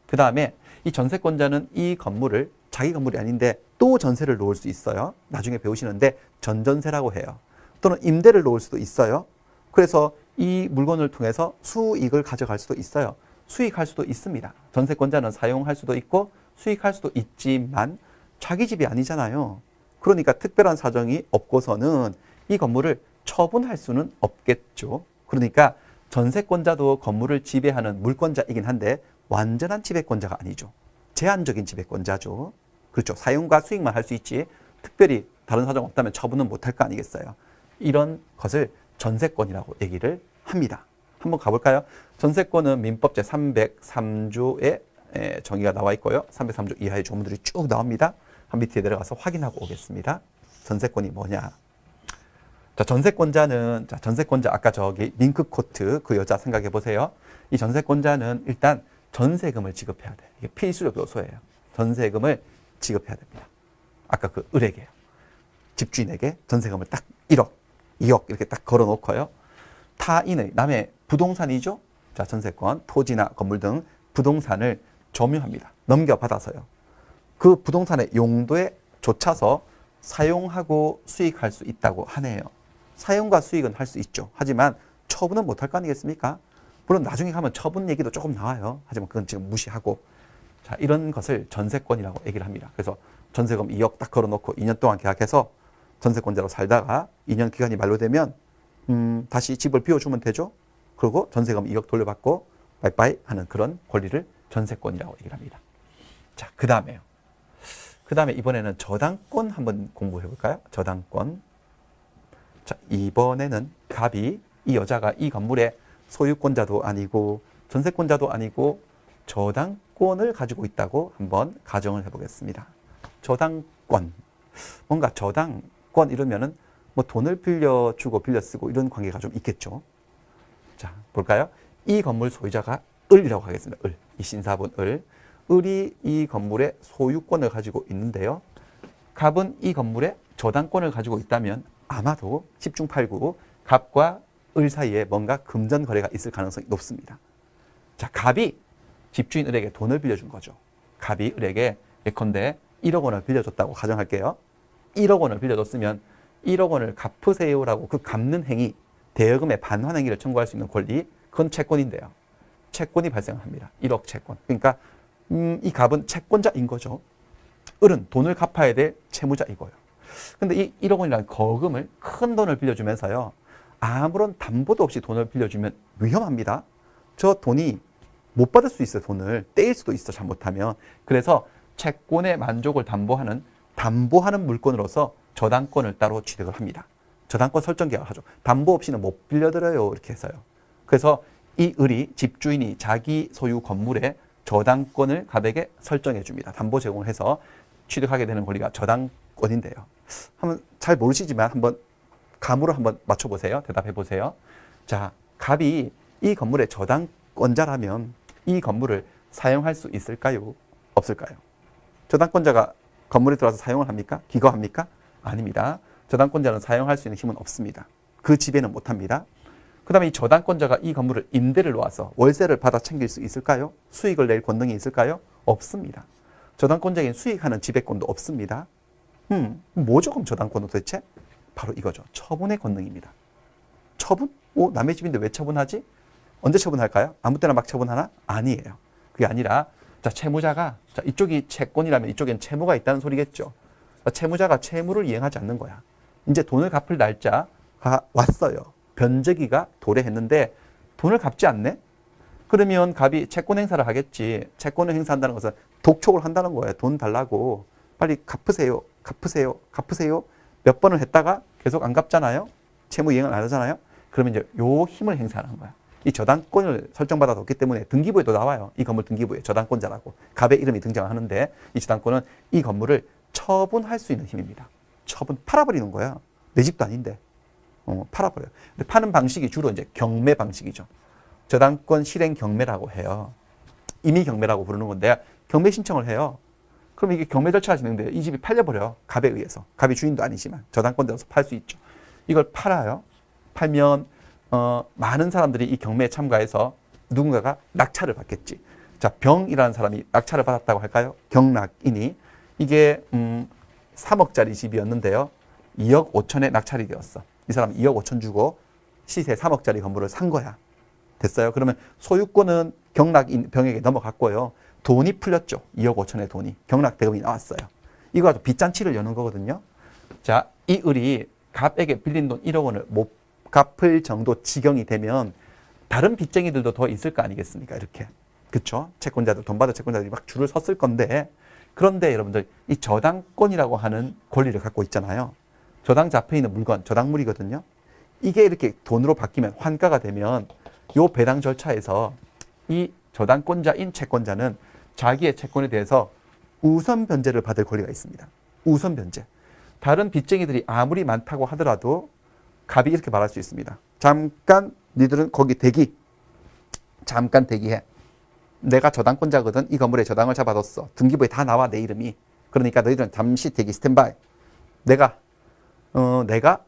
그 다음에 이 전세권자는 이 건물을 자기 건물이 아닌데 또 전세를 놓을 수 있어요. 나중에 배우시는데 전전세라고 해요. 또는 임대를 놓을 수도 있어요. 그래서 이 물건을 통해서 수익을 가져갈 수도 있어요. 수익할 수도 있습니다. 전세권자는 사용할 수도 있고 수익할 수도 있지만 자기 집이 아니잖아요. 그러니까 특별한 사정이 없고서는 이 건물을 처분할 수는 없겠죠. 그러니까 전세권자도 건물을 지배하는 물권자이긴 한데 완전한 지배권자가 아니죠. 제한적인 지배권자죠. 그렇죠. 사용과 수익만 할 수 있지 특별히 다른 사정 없다면 처분은 못할 거 아니겠어요. 이런 것을 전세권이라고 얘기를 합니다. 한번 가볼까요? 전세권은 민법 제303조에 정의가 나와 있고요. 303조 이하의 조문들이 쭉 나옵니다. 한 밑에 내려가서 확인하고 오겠습니다. 전세권이 뭐냐? 자, 전세권자는, 자, 전세권자 아까 저기 밍크코트 그 여자 생각해 보세요. 이 전세권자는 일단 전세금을 지급해야 돼. 이게 필수적 요소예요. 전세금을 지급해야 됩니다. 아까 그 을에게, 집주인에게 전세금을 딱 1억, 2억 이렇게 딱 걸어 놓고요. 타인의, 남의 부동산이죠. 자, 전세권, 토지나 건물 등 부동산을 점유합니다. 넘겨받아서요. 그 부동산의 용도에 좇아서 사용하고 수익할 수 있다고 하네요. 사용과 수익은 할 수 있죠. 하지만 처분은 못할 거 아니겠습니까? 물론 나중에 가면 처분 얘기도 조금 나와요. 하지만 그건 지금 무시하고. 자, 이런 것을 전세권이라고 얘기를 합니다. 그래서 전세금 2억 딱 걸어놓고 2년 동안 계약해서 전세권자로 살다가 2년 기간이 만료되면 다시 집을 비워주면 되죠. 그리고 전세금 2억 돌려받고 바이바이 하는 그런 권리를 전세권이라고 얘기를 합니다. 자, 그 다음에 이번에는 저당권 한번 공부해 볼까요? 저당권. 자, 이번에는 갑이 이 여자가 이 건물의 소유권자도 아니고 전세권자도 아니고 저당권을 가지고 있다고 한번 가정을 해보겠습니다. 저당권. 뭔가 저당권 이러면은 뭐 돈을 빌려주고 빌려 쓰고 이런 관계가 좀 있겠죠. 자, 볼까요? 이 건물 소유자가 을이라고 하겠습니다. 을. 이 신사분 을. 을이 이 건물의 소유권을 가지고 있는데요. 갑은 이 건물의 저당권을 가지고 있다면 아마도 10중 8구 갑과 을 사이에 뭔가 금전 거래가 있을 가능성이 높습니다. 자, 갑이 집주인 을에게 돈을 빌려준 거죠. 갑이 을에게 예컨대 1억 원을 빌려줬다고 가정할게요. 1억 원을 빌려줬으면 1억 원을 갚으세요라고 그 갚는 행위, 대여금의 반환 행위를 청구할 수 있는 권리, 그건 채권인데요. 채권이 발생합니다. 1억 채권. 그러니까 이 갑은 채권자인 거죠. 을은 돈을 갚아야 될 채무자이고요. 근데 이 1억 원이라는 거금을 큰 돈을 빌려주면서요. 아무런 담보도 없이 돈을 빌려주면 위험합니다. 저 돈이 못 받을 수 있어요. 돈을 떼일 수도 있어 잘못하면. 그래서 채권의 만족을 담보하는 물건으로서 저당권을 따로 취득을 합니다. 저당권 설정 계약을 하죠. 담보 없이는 못 빌려드려요. 이렇게 해서요. 그래서 이 을이 집주인이 자기 소유 건물에 저당권을 갑에게 설정해 줍니다. 담보 제공을 해서 취득하게 되는 권리가 저당권인데요. 한번 잘 모르시지만 한번 감으로 한번 맞춰보세요. 대답해 보세요. 자, 갑이 이 건물의 저당권자라면 이 건물을 사용할 수 있을까요? 없을까요? 저당권자가 건물에 들어와서 사용을 합니까? 기거합니까? 아닙니다. 저당권자는 사용할 수 있는 힘은 없습니다. 그 지배는 못합니다. 그 다음에 이 저당권자가 이 건물을 임대를 놓아서 월세를 받아 챙길 수 있을까요? 수익을 낼 권능이 있을까요? 없습니다. 저당권자에겐 수익하는 지배권도 없습니다. 뭐죠 그럼 저당권은 도대체? 바로 이거죠. 처분의 권능입니다. 처분? 남의 집인데 왜 처분하지? 언제 처분할까요? 아무 때나 막 처분하나? 아니에요. 그게 아니라 자, 채무자가 자, 이쪽이 채권이라면 이쪽엔 채무가 있다는 소리겠죠. 자, 채무자가 채무를 이행하지 않는 거야. 이제 돈을 갚을 날짜가 왔어요. 변제기가 도래했는데 돈을 갚지 않네? 그러면 갑이 채권 행사를 하겠지. 채권을 행사한다는 것은 독촉을 한다는 거예요. 돈 달라고. 빨리 갚으세요. 갚으세요. 갚으세요. 몇 번을 했다가 계속 안 갚잖아요. 채무 이행을 안 하잖아요. 그러면 이제 요 힘을 행사하는 거야. 이 저당권을 설정받아뒀기 때문에 등기부에도 나와요. 이 건물 등기부에 저당권자라고. 갑의 이름이 등장하는데 이 저당권은 이 건물을 처분할 수 있는 힘입니다. 처분, 팔아버리는 거야. 내 집도 아닌데. 팔아버려요. 근데 파는 방식이 주로 이제 경매 방식이죠. 저당권 실행 경매라고 해요. 임의 경매라고 부르는 건데 경매 신청을 해요. 그럼 이게 경매 절차가 진행돼요. 이 집이 팔려버려. 갑에 의해서. 갑이 주인도 아니지만 저당권자로서 팔 수 있죠. 이걸 팔아요. 팔면 많은 사람들이 이 경매에 참가해서 누군가가 낙찰을 받겠지. 자, 병이라는 사람이 낙찰을 받았다고 할까요? 경락이니 이게 3억짜리 집이었는데요. 2억 5천에 낙찰이 되었어. 이 사람 2억 5천 주고 시세 3억짜리 건물을 산 거야. 됐어요? 그러면 소유권은 경락병에게 넘어갔고요. 돈이 풀렸죠. 2억 5천의 돈이. 경락대금이 나왔어요. 이거 가지고 빚잔치를 여는 거거든요. 자, 이 을이 갑에게 빌린 돈 1억 원을 못 갚을 정도 지경이 되면 다른 빚쟁이들도 더 있을 거 아니겠습니까? 이렇게. 그쵸? 채권자들, 돈 받을 채권자들이 막 줄을 섰을 건데, 그런데 여러분들 이 저당권이라고 하는 권리를 갖고 있잖아요. 저당 잡혀 있는 물건, 저당물이거든요. 이게 이렇게 돈으로 바뀌면, 환가가 되면 요 배당 절차에서 이 저당권자인 채권자는 자기의 채권에 대해서 우선 변제를 받을 권리가 있습니다. 우선 변제. 다른 빚쟁이들이 아무리 많다고 하더라도 갑이 이렇게 말할 수 있습니다. 잠깐 니들은 거기 대기. 잠깐 대기해. 내가 저당권자거든. 이 건물에 저당을 잡아뒀어. 등기부에 다 나와 내 이름이. 그러니까 너희들은 잠시 대기 스탠바이. 내가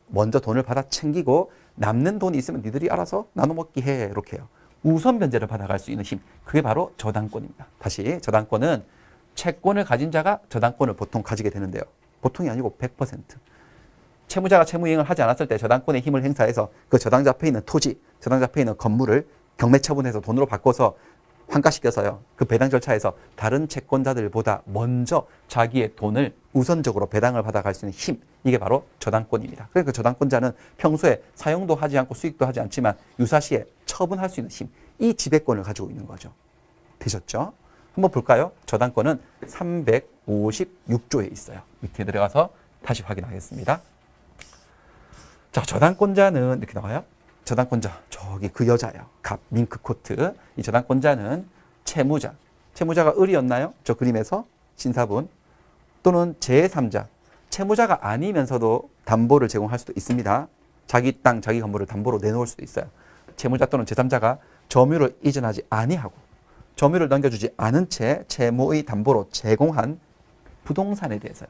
먼저 돈을 받아 챙기고 남는 돈이 있으면 니들이 알아서 나눠 먹기 해. 이렇게 해요. 우선 변제를 받아갈 수 있는 힘. 그게 바로 저당권입니다. 다시 저당권은 채권을 가진 자가 저당권을 보통 가지게 되는데요. 보통이 아니고 100%. 채무자가 채무이행을 하지 않았을 때 저당권의 힘을 행사해서 그 저당 잡혀 있는 토지, 저당 잡혀 있는 건물을 경매 처분해서 돈으로 바꿔서 환가시켜서요. 그 배당 절차에서 다른 채권자들보다 먼저 자기의 돈을 우선적으로 배당을 받아갈 수 있는 힘. 이게 바로 저당권입니다. 그러니까 그 저당권자는 평소에 사용도 하지 않고 수익도 하지 않지만 유사시에 처분할 수 있는 힘. 이 지배권을 가지고 있는 거죠. 되셨죠? 한번 볼까요? 저당권은 356조에 있어요. 밑에 들어가서 다시 확인하겠습니다. 자, 저당권자는 이렇게 나와요. 저당권자, 저기 그 여자예요. 갑, 밍크 코트. 이 저당권자는 채무자. 채무자가 을이었나요? 저 그림에서 신사분. 또는 제3자. 채무자가 아니면서도 담보를 제공할 수도 있습니다. 자기 땅, 자기 건물을 담보로 내놓을 수도 있어요. 채무자 또는 제3자가 점유를 이전하지 아니하고 점유를 넘겨주지 않은 채 채무의 담보로 제공한 부동산에 대해서요.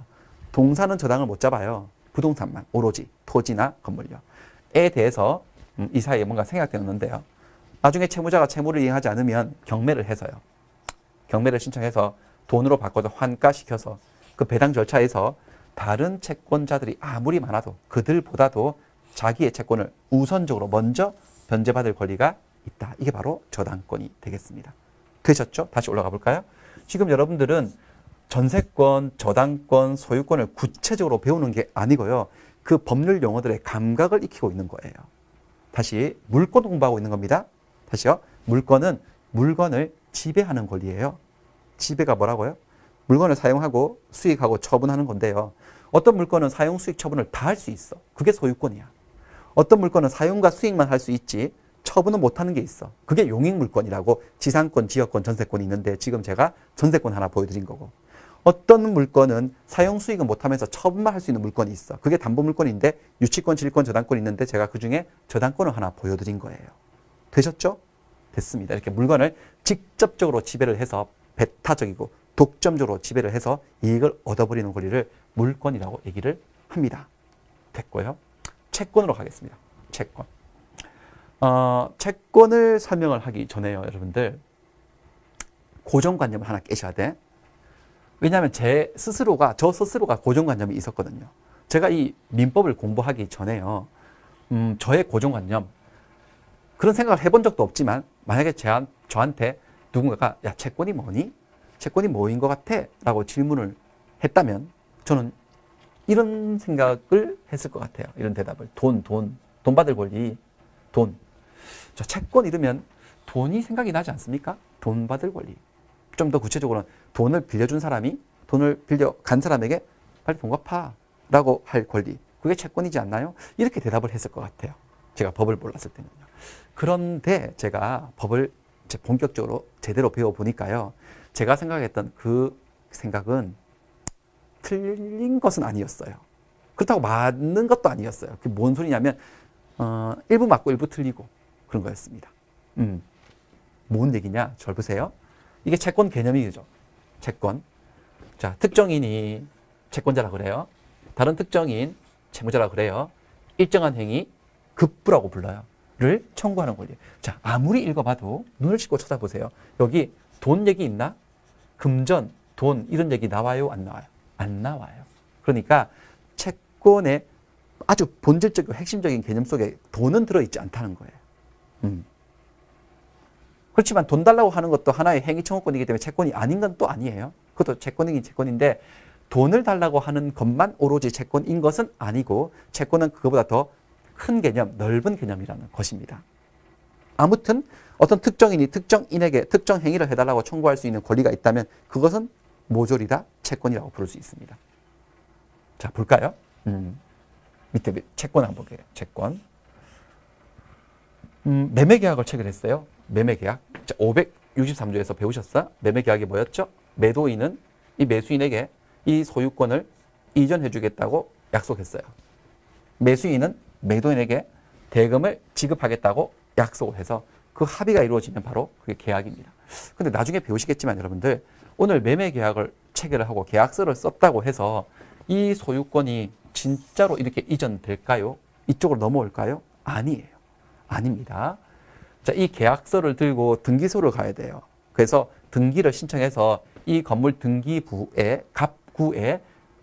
동산은 저당을 못 잡아요. 부동산만, 오로지 토지나 건물요. 에 대해서 이 사이에 뭔가 생각되었는데요. 나중에 채무자가 채무를 이행하지 않으면 경매를 해서요. 경매를 신청해서 돈으로 바꿔서 환가시켜서 그 배당 절차에서 다른 채권자들이 아무리 많아도 그들보다도 자기의 채권을 우선적으로 먼저 변제받을 권리가 있다. 이게 바로 저당권이 되겠습니다. 되셨죠? 다시 올라가 볼까요? 지금 여러분들은 전세권, 저당권, 소유권을 구체적으로 배우는 게 아니고요. 그 법률 용어들의 감각을 익히고 있는 거예요. 다시 물권 공부하고 있는 겁니다. 다시요. 물권은 물건을 지배하는 권리예요. 지배가 뭐라고요? 물건을 사용하고 수익하고 처분하는 건데요. 어떤 물건은 사용, 수익, 처분을 다 할 수 있어. 그게 소유권이야. 어떤 물건은 사용과 수익만 할 수 있지 처분은 못하는 게 있어. 그게 용익물권이라고 지상권, 지역권, 전세권이 있는데 지금 제가 전세권 하나 보여드린 거고. 어떤 물건은 사용, 수익은 못하면서 처분만 할 수 있는 물건이 있어. 그게 담보물권인데 유치권, 질권, 저당권이 있는데 제가 그중에 저당권을 하나 보여드린 거예요. 되셨죠? 됐습니다. 이렇게 물건을 직접적으로 지배를 해서 배타적이고 독점적으로 지배를 해서 이익을 얻어버리는 권리를 물권이라고 얘기를 합니다. 됐고요. 채권으로 가겠습니다. 채권. 채권을 설명을 하기 전에요, 여러분들. 고정관념을 하나 깨셔야 돼. 왜냐하면 저 스스로가 고정관념이 있었거든요. 제가 이 민법을 공부하기 전에요. 저의 고정관념. 그런 생각을 해본 적도 없지만 만약에 저한테 누군가가 야, 채권이 뭐니? 채권이 뭐인 것 같아? 라고 질문을 했다면 저는 이런 생각을 했을 것 같아요. 이런 대답을. 돈 받을 권리, 돈. 저 채권 이러면 돈이 생각이 나지 않습니까? 돈 받을 권리. 좀 더 구체적으로는 돈을 빌려준 사람이 돈을 빌려간 사람에게 빨리 돈 갚아 라고 할 권리. 그게 채권이지 않나요? 이렇게 대답을 했을 것 같아요. 제가 법을 몰랐을 때는요. 그런데 제가 법을 본격적으로 제대로 배워보니까요. 제가 생각했던 그 생각은 틀린 것은 아니었어요. 그렇다고 맞는 것도 아니었어요. 그게 뭔 소리냐면 일부 맞고 일부 틀리고 그런 거였습니다. 뭔 얘기냐? 잘 보세요. 이게 채권 개념이죠. 채권. 자, 특정인이 채권자라 그래요. 다른 특정인 채무자라 그래요. 일정한 행위, 급부라고 불러요. 를 청구하는 권리. 자, 아무리 읽어봐도 눈을 씻고 찾아보세요. 여기 돈 얘기 있나? 금전, 돈 이런 얘기 나와요? 안 나와요? 안 나와요. 그러니까 채권의 아주 본질적이고 핵심적인 개념 속에 돈은 들어있지 않다는 거예요. 그렇지만 돈 달라고 하는 것도 하나의 행위 청구권이기 때문에 채권이 아닌 건 또 아니에요. 그것도 채권이긴 채권인데 돈을 달라고 하는 것만 오로지 채권인 것은 아니고 채권은 그거보다 더 큰 개념, 넓은 개념이라는 것입니다. 아무튼 어떤 특정인이 특정인에게 특정 행위를 해달라고 청구할 수 있는 권리가 있다면 그것은 모조리 다 채권이라고 부를 수 있습니다. 자, 볼까요? 밑에 채권 한번 볼게요. 채권. 매매계약을 체결했어요. 매매계약. 563조에서 배우셨어? 매매계약이 뭐였죠? 매도인은 이 매수인에게 이 소유권을 이전해 주겠다고 약속했어요. 매수인은 매도인에게 대금을 지급하겠다고 약속을 해서 그 합의가 이루어지면 바로 그게 계약입니다. 근데 나중에 배우시겠지만 여러분들 오늘 매매계약을 체결을 하고 계약서를 썼다고 해서 이 소유권이 진짜로 이렇게 이전될까요? 이쪽으로 넘어올까요? 아니에요. 아닙니다. 자, 이 계약서를 들고 등기소를 가야 돼요. 그래서 등기를 신청해서 이 건물 등기부에 갑구에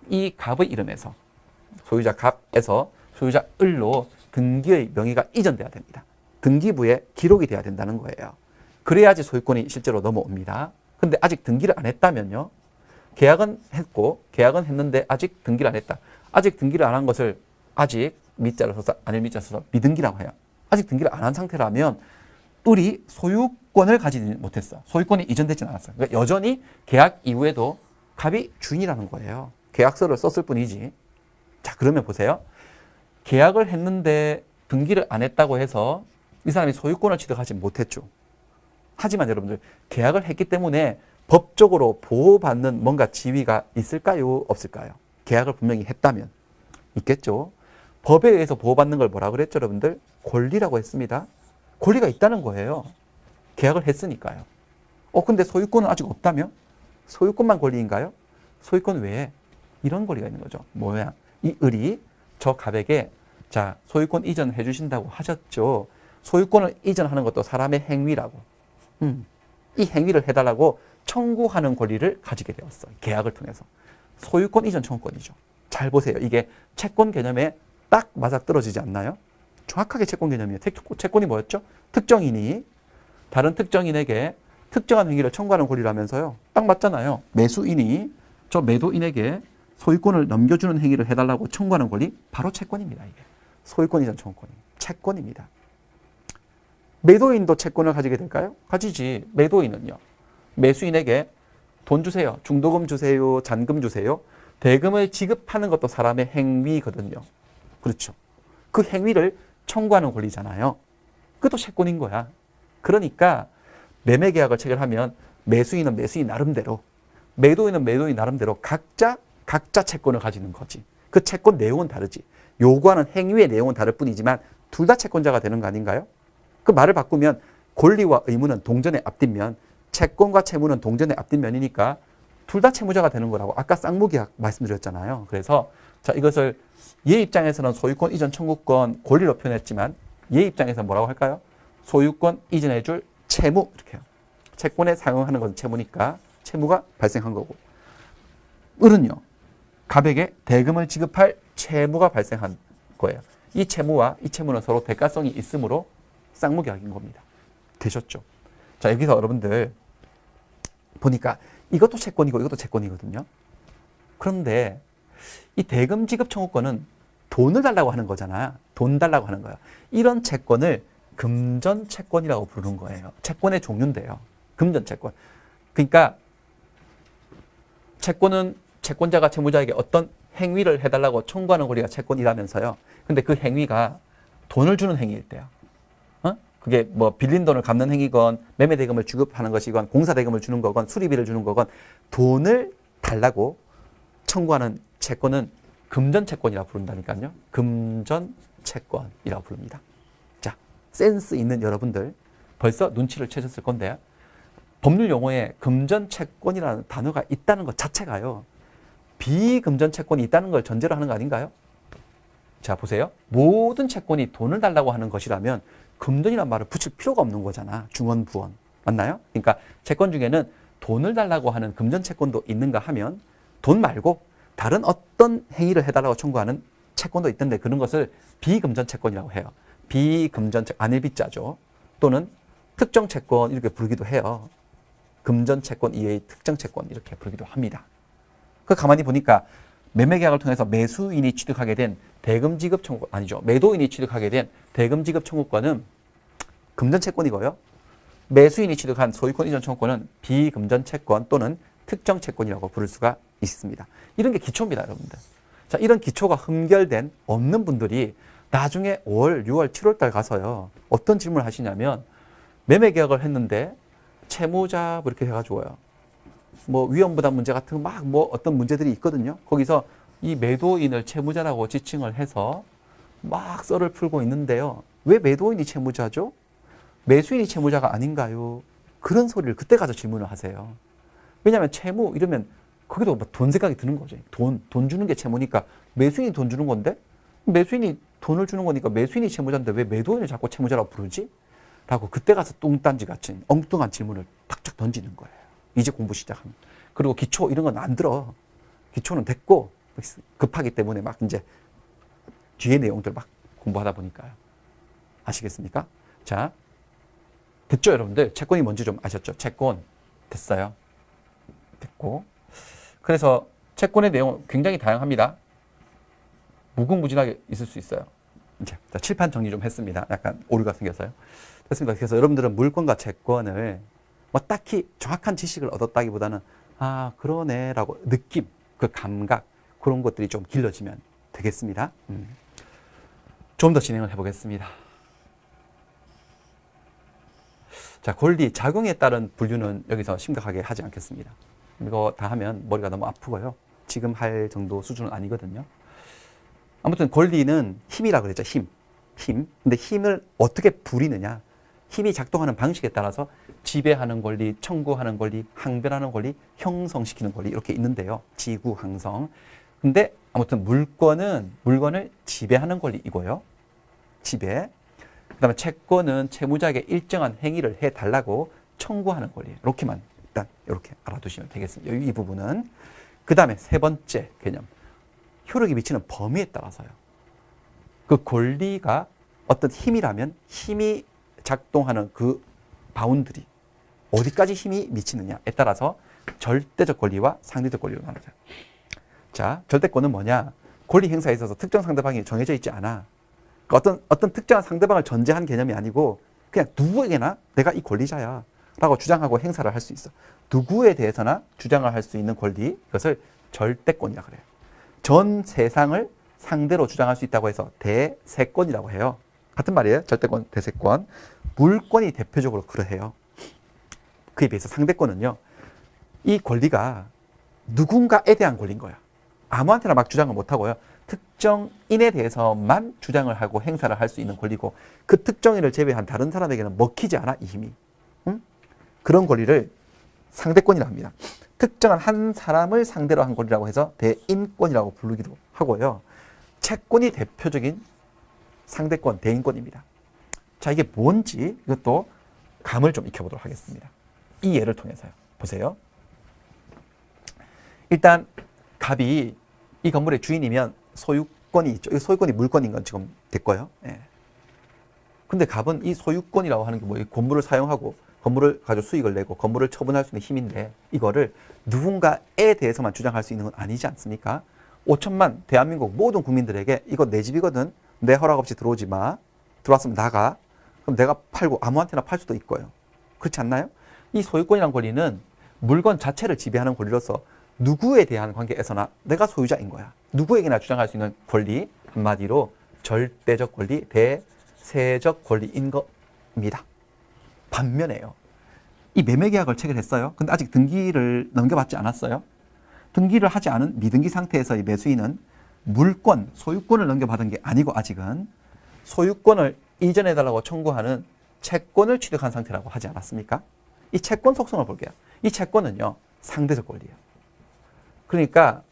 이 갑의 이름에서 소유자 갑에서 소유자 을로 등기의 명의가 이전돼야 됩니다. 등기부에 기록이 돼야 된다는 거예요. 그래야지 소유권이 실제로 넘어옵니다. 근데 아직 등기를 안 했다면요. 계약은 했고 계약은 했는데 아직 등기를 안 했다. 아직 등기를 안 한 것을 아직 미자를 써서 아닐 미자 써서 미등기라고 해요. 아직 등기를 안 한 상태라면 을이 소유권을 가지지 못했어. 소유권이 이전되진 않았어요. 그러니까 여전히 계약 이후에도 갑이 주인이라는 거예요. 계약서를 썼을 뿐이지. 자, 그러면 보세요. 계약을 했는데 등기를 안 했다고 해서 이 사람이 소유권을 취득하지 못했죠. 하지만 여러분들 계약을 했기 때문에 법적으로 보호받는 뭔가 지위가 있을까요? 없을까요? 계약을 분명히 했다면 있겠죠. 법에 의해서 보호받는 걸 뭐라 그랬죠, 여러분들? 권리라고 했습니다. 권리가 있다는 거예요. 계약을 했으니까요. 근데 소유권은 아직 없다며? 소유권만 권리인가요? 소유권 외에 이런 권리가 있는 거죠. 뭐야? 이 을이 저 갑에게 자, 소유권 이전해 주신다고 하셨죠. 소유권을 이전하는 것도 사람의 행위라고. 이 행위를 해달라고 청구하는 권리를 가지게 되었어요. 계약을 통해서. 소유권 이전 청구권이죠. 잘 보세요. 이게 채권 개념에 딱 맞아떨어지지 않나요? 정확하게 채권 개념이에요. 채권이 뭐였죠? 특정인이 다른 특정인에게 특정한 행위를 청구하는 권리라면서요. 딱 맞잖아요. 매수인이 저 매도인에게 소유권을 넘겨주는 행위를 해달라고 청구하는 권리, 바로 채권입니다. 이게 소유권 이전 청구권이 채권입니다. 매도인도 채권을 가지게 될까요? 가지지. 매도인은요. 매수인에게 돈 주세요. 중도금 주세요. 잔금 주세요. 대금을 지급하는 것도 사람의 행위거든요. 그렇죠. 그 행위를 청구하는 권리잖아요. 그것도 채권인 거야. 그러니까 매매계약을 체결하면 매수인은 매수인 나름대로, 매도인은 매도인 나름대로 각자 채권을 가지는 거지. 그 채권 내용은 다르지. 요구하는 행위의 내용은 다를 뿐이지만 둘 다 채권자가 되는 거 아닌가요? 그 말을 바꾸면 권리와 의무는 동전에 앞뒷면, 채권과 채무는 동전에 앞뒷면이니까 둘 다 채무자가 되는 거라고 아까 쌍무계약 말씀드렸잖아요. 그래서 자, 이것을 얘 입장에서는 소유권 이전 청구권 권리로 표현했지만 얘 입장에서는 뭐라고 할까요? 소유권 이전해 줄 채무 이렇게 해요. 채권에 사용하는 것은 채무니까 채무가 발생한 거고, 을은요 갑에게 대금을 지급할 채무가 발생한 거예요. 이 채무와 이 채무는 서로 대가성이 있으므로 쌍무계약인 겁니다. 되셨죠? 자, 여기서 여러분들 보니까 이것도 채권이고 이것도 채권이거든요. 그런데 이 대금 지급 청구권은 돈을 달라고 하는 거잖아요. 돈 달라고 하는 거예요. 이런 채권을 금전 채권이라고 부르는 거예요. 채권의 종류인데요. 금전 채권. 그러니까 채권은 채권자가 채무자에게 어떤 행위를 해달라고 청구하는 권리가 채권이라면서요. 근데 그 행위가 돈을 주는 행위일 때요. 그게 뭐 빌린 돈을 갚는 행위건 매매 대금을 지급하는 것이건 공사 대금을 주는 거건 수리비를 주는 거건 돈을 달라고 청구하는 채권은 금전 채권이라고 부른다니까요. 금전 채권이라고 부릅니다. 자, 센스 있는 여러분들 벌써 눈치를 채셨을 건데요. 법률 용어에 금전 채권이라는 단어가 있다는 것 자체가요. 비금전 채권이 있다는 걸 전제로 하는 거 아닌가요? 자, 보세요. 모든 채권이 돈을 달라고 하는 것이라면 금전이란 말을 붙일 필요가 없는 거잖아. 중원, 부원. 맞나요? 그러니까 채권 중에는 돈을 달라고 하는 금전 채권도 있는가 하면 돈 말고 다른 어떤 행위를 해달라고 청구하는 채권도 있던데 그런 것을 비금전 채권이라고 해요. 비금전 채권, 안일비자죠. 또는 특정 채권 이렇게 부르기도 해요. 금전 채권 이외의 특정 채권 이렇게 부르기도 합니다. 그 가만히 보니까 매매 계약을 통해서 매수인이 취득하게 된 대금 지급 청구 아니죠. 매도인이 취득하게 된 대금 지급 청구권은 금전 채권이고요. 매수인이 취득한 소유권 이전 청구권은 비금전 채권 또는 특정 채권이라고 부를 수가 있습니다. 이런 게 기초입니다, 여러분들. 자, 이런 기초가 흠결된 없는 분들이 나중에 5월, 6월, 7월 달 가서요. 어떤 질문을 하시냐면 매매 계약을 했는데 채무자 뭐 이렇게 해가지고요. 뭐 위험부담 문제 같은 막 뭐 어떤 문제들이 있거든요. 거기서 이 매도인을 채무자라고 지칭을 해서 막 썰을 풀고 있는데요. 왜 매도인이 채무자죠? 매수인이 채무자가 아닌가요? 그런 소리를 그때 가서 질문을 하세요. 왜냐하면 채무 이러면 거기도 돈 생각이 드는 거죠. 돈 주는 게 채무니까 매수인이 돈 주는 건데 매수인이 돈을 주는 거니까 매수인이 채무자인데 왜 매도인을 자꾸 채무자라고 부르지? 라고 그때 가서 똥단지 같은 엉뚱한 질문을 탁탁 던지는 거예요. 이제 공부 시작하면. 그리고 기초 이런 건 안 들어. 기초는 됐고 급하기 때문에 막 이제 뒤에 내용들 막 공부하다 보니까요. 아시겠습니까? 자, 됐죠, 여러분들? 채권이 뭔지 좀 아셨죠? 채권 됐어요. 됐고. 그래서 채권의 내용은 굉장히 다양합니다. 무궁무진하게 있을 수 있어요. 이제 칠판 정리 좀 했습니다. 약간 오류가 생겨서요. 됐습니다. 그래서 여러분들은 물권과 채권을 뭐 딱히 정확한 지식을 얻었다기보다는 아, 그러네라고 느낌, 그 감각 그런 것들이 좀 길러지면 되겠습니다. 좀 더 진행을 해보겠습니다. 자, 권리, 작용에 따른 분류는 여기서 심각하게 하지 않겠습니다. 이거 다 하면 머리가 너무 아프고요. 지금 할 정도 수준은 아니거든요. 아무튼 권리는 힘이라 그랬죠. 힘. 근데 힘을 어떻게 부리느냐. 힘이 작동하는 방식에 따라서 지배하는 권리, 청구하는 권리, 항변하는 권리, 형성시키는 권리 이렇게 있는데요. 지구, 항성. 근데 아무튼 물건을 지배하는 권리이고요. 지배. 그다음에 채권은 채무자에게 일정한 행위를 해달라고 청구하는 권리. 이렇게만 일단 이렇게 알아두시면 되겠습니다. 이 부분은. 그다음에 세 번째 개념. 효력이 미치는 범위에 따라서요. 그 권리가 어떤 힘이라면 힘이 작동하는 그 바운드리, 어디까지 힘이 미치느냐에 따라서 절대적 권리와 상대적 권리로 나눠져요. 자, 절대권은 뭐냐? 권리 행사에 있어서 특정 상대방이 정해져 있지 않아. 그러니까 어떤 특정한 상대방을 전제한 개념이 아니고 그냥 누구에게나 내가 이 권리자야 라고 주장하고 행사를 할 수 있어. 누구에 대해서나 주장을 할 수 있는 권리, 그것을 절대권이라 그래요. 전 세상을 상대로 주장할 수 있다고 해서 대세권이라고 해요. 같은 말이에요. 절대권, 대세권. 물권이 대표적으로 그러해요. 그에 비해서 상대권은요. 이 권리가 누군가에 대한 권리인 거야. 아무한테나 막 주장을 못하고요. 특정인에 대해서만 주장을 하고 행사를 할 수 있는 권리고 그 특정인을 제외한 다른 사람에게는 먹히지 않아, 이 힘이. 응? 그런 권리를 상대권이라고 합니다. 특정한 한 사람을 상대로 한 권리라고 해서 대인권이라고 부르기도 하고요. 채권이 대표적인 상대권, 대인권입니다. 자, 이게 뭔지 이것도 감을 좀 익혀보도록 하겠습니다. 이 예를 통해서요. 보세요. 일단 갑이 이 건물의 주인이면 소유권이 있죠. 이 소유권이 물권인 건 지금 됐고요. 예. 근데 갑은 이 소유권이라고 하는 게 뭐예요? 건물을 사용하고 건물을 가지고 수익을 내고 건물을 처분할 수 있는 힘인데 이거를 누군가에 대해서만 주장할 수 있는 건 아니지 않습니까? 5천만 대한민국 모든 국민들에게 이거 내 집이거든. 내 허락 없이 들어오지 마. 들어왔으면 나가. 그럼 내가 팔고 아무한테나 팔 수도 있고요. 그렇지 않나요? 이 소유권이라는 권리는 물건 자체를 지배하는 권리로서 누구에 대한 관계에서나 내가 소유자인 거야. 누구에게나 주장할 수 있는 권리, 한마디로 절대적 권리, 대세적 권리인 겁니다. 반면에요. 이 매매계약을 체결했어요. 근데 아직 등기를 넘겨받지 않았어요. 등기를 하지 않은 미등기 상태에서 이 매수인은 물권, 소유권을 넘겨받은 게 아니고 아직은 소유권을 이전해달라고 청구하는 채권을 취득한 상태라고 하지 않았습니까? 이 채권 속성을 볼게요. 이 채권은요, 상대적 권리예요. 그러니까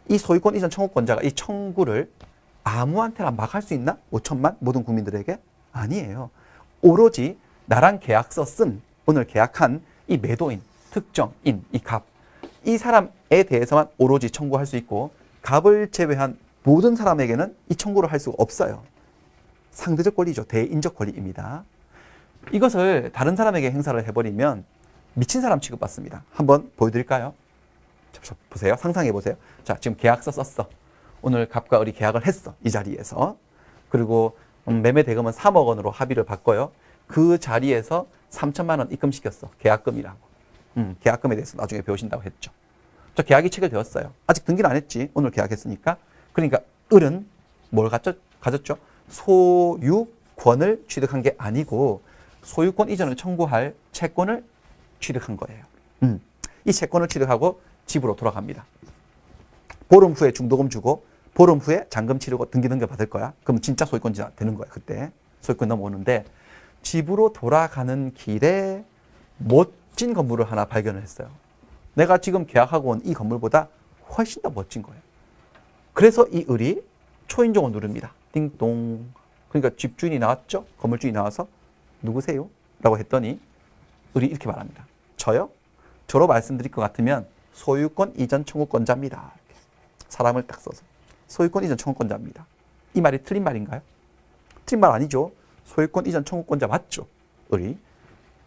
이 소유권 이전 청구권자가 이 청구를 아무한테나 막 할 수 있나? 5천만? 모든 국민들에게? 아니에요. 오로지 나랑 계약서 쓴, 오늘 계약한 이 매도인, 특정인, 이 갑, 이 사람에 대해서만 오로지 청구할 수 있고 갑을 제외한 모든 사람에게는 이 청구를 할 수가 없어요. 상대적 권리죠. 대인적 권리입니다. 이것을 다른 사람에게 행사를 해버리면 미친 사람 취급받습니다. 한번 보여드릴까요? 자, 보세요. 상상해 보세요. 자, 지금 계약서 썼어. 오늘 갑과 을이 계약을 했어. 이 자리에서. 그리고 매매 대금은 3억 원으로 합의를 바꿔요. 그 자리에서 3천만 원 입금시켰어. 계약금이라고. 계약금에 대해서 나중에 배우신다고 했죠. 저 계약이 체결되었어요. 아직 등기는 안 했지. 오늘 계약했으니까. 그러니까 을은 뭘 가졌죠? 소유권을 취득한 게 아니고 소유권 이전을 청구할 채권을 취득한 거예요. 이 채권을 취득하고 집으로 돌아갑니다. 보름 후에 중도금 주고 보름 후에 잔금 치르고 등기 넘겨받을 거야. 그럼 진짜 소유권이 되는 거야. 그때 소유권 넘어오는데 집으로 돌아가는 길에 멋진 건물을 하나 발견을 했어요. 내가 지금 계약하고 온 이 건물보다 훨씬 더 멋진 거예요. 그래서 이 을이 초인종을 누릅니다. 띵동. 그러니까 집주인이 나왔죠. 건물주인이 나와서 누구세요? 라고 했더니 을이 이렇게 말합니다. 저요? 저로 말씀드릴 것 같으면 소유권 이전 청구권자입니다. 이렇게. 사람을 딱 써서 소유권 이전 청구권자입니다. 이 말이 틀린 말인가요? 틀린 말 아니죠. 소유권 이전 청구권자 맞죠? 을이.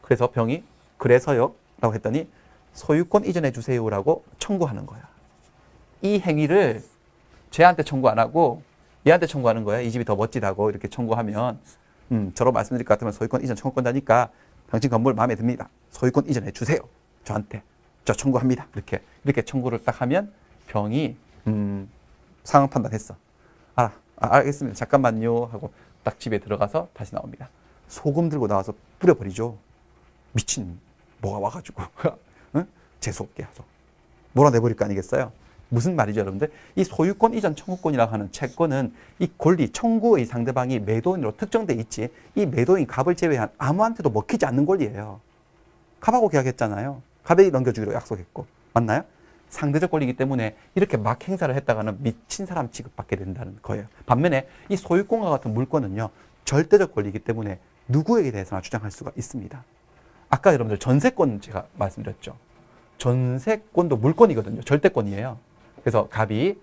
그래서 병이 그래서요? 라고 했더니 소유권 이전해 주세요라고 청구하는 거야. 이 행위를 쟤한테 청구 안 하고 얘한테 청구하는 거야. 이 집이 더 멋지다고 이렇게 청구하면 저로 말씀드릴 것 같으면 소유권 이전 청구권자니까 당신 건물 마음에 듭니다. 소유권 이전해 주세요. 저한테. 저 청구합니다. 이렇게 청구를 딱 하면 병이 상황 판단했어. 알겠습니다. 잠깐만요 하고 딱 집에 들어가서 다시 나옵니다. 소금 들고 나와서 뿌려버리죠. 미친 뭐가 와가지고 응? 재수없게 하죠. 몰아내버릴 거 아니겠어요? 무슨 말이죠, 여러분들? 이 소유권 이전 청구권이라고 하는 채권은 이 권리, 청구의 상대방이 매도인으로 특정돼 있지 이 매도인 갑을 제외한 아무한테도 먹히지 않는 권리예요. 갑하고 계약했잖아요. 갑에게 넘겨주기로 약속했고. 맞나요? 상대적 권리이기 때문에 이렇게 막 행사를 했다가는 미친 사람 취급받게 된다는 거예요. 반면에 이 소유권과 같은 물권은요. 절대적 권리이기 때문에 누구에게 대해서나 주장할 수가 있습니다. 아까 여러분들 전세권 제가 말씀드렸죠. 전세권도 물권이거든요. 절대권이에요. 그래서 갑이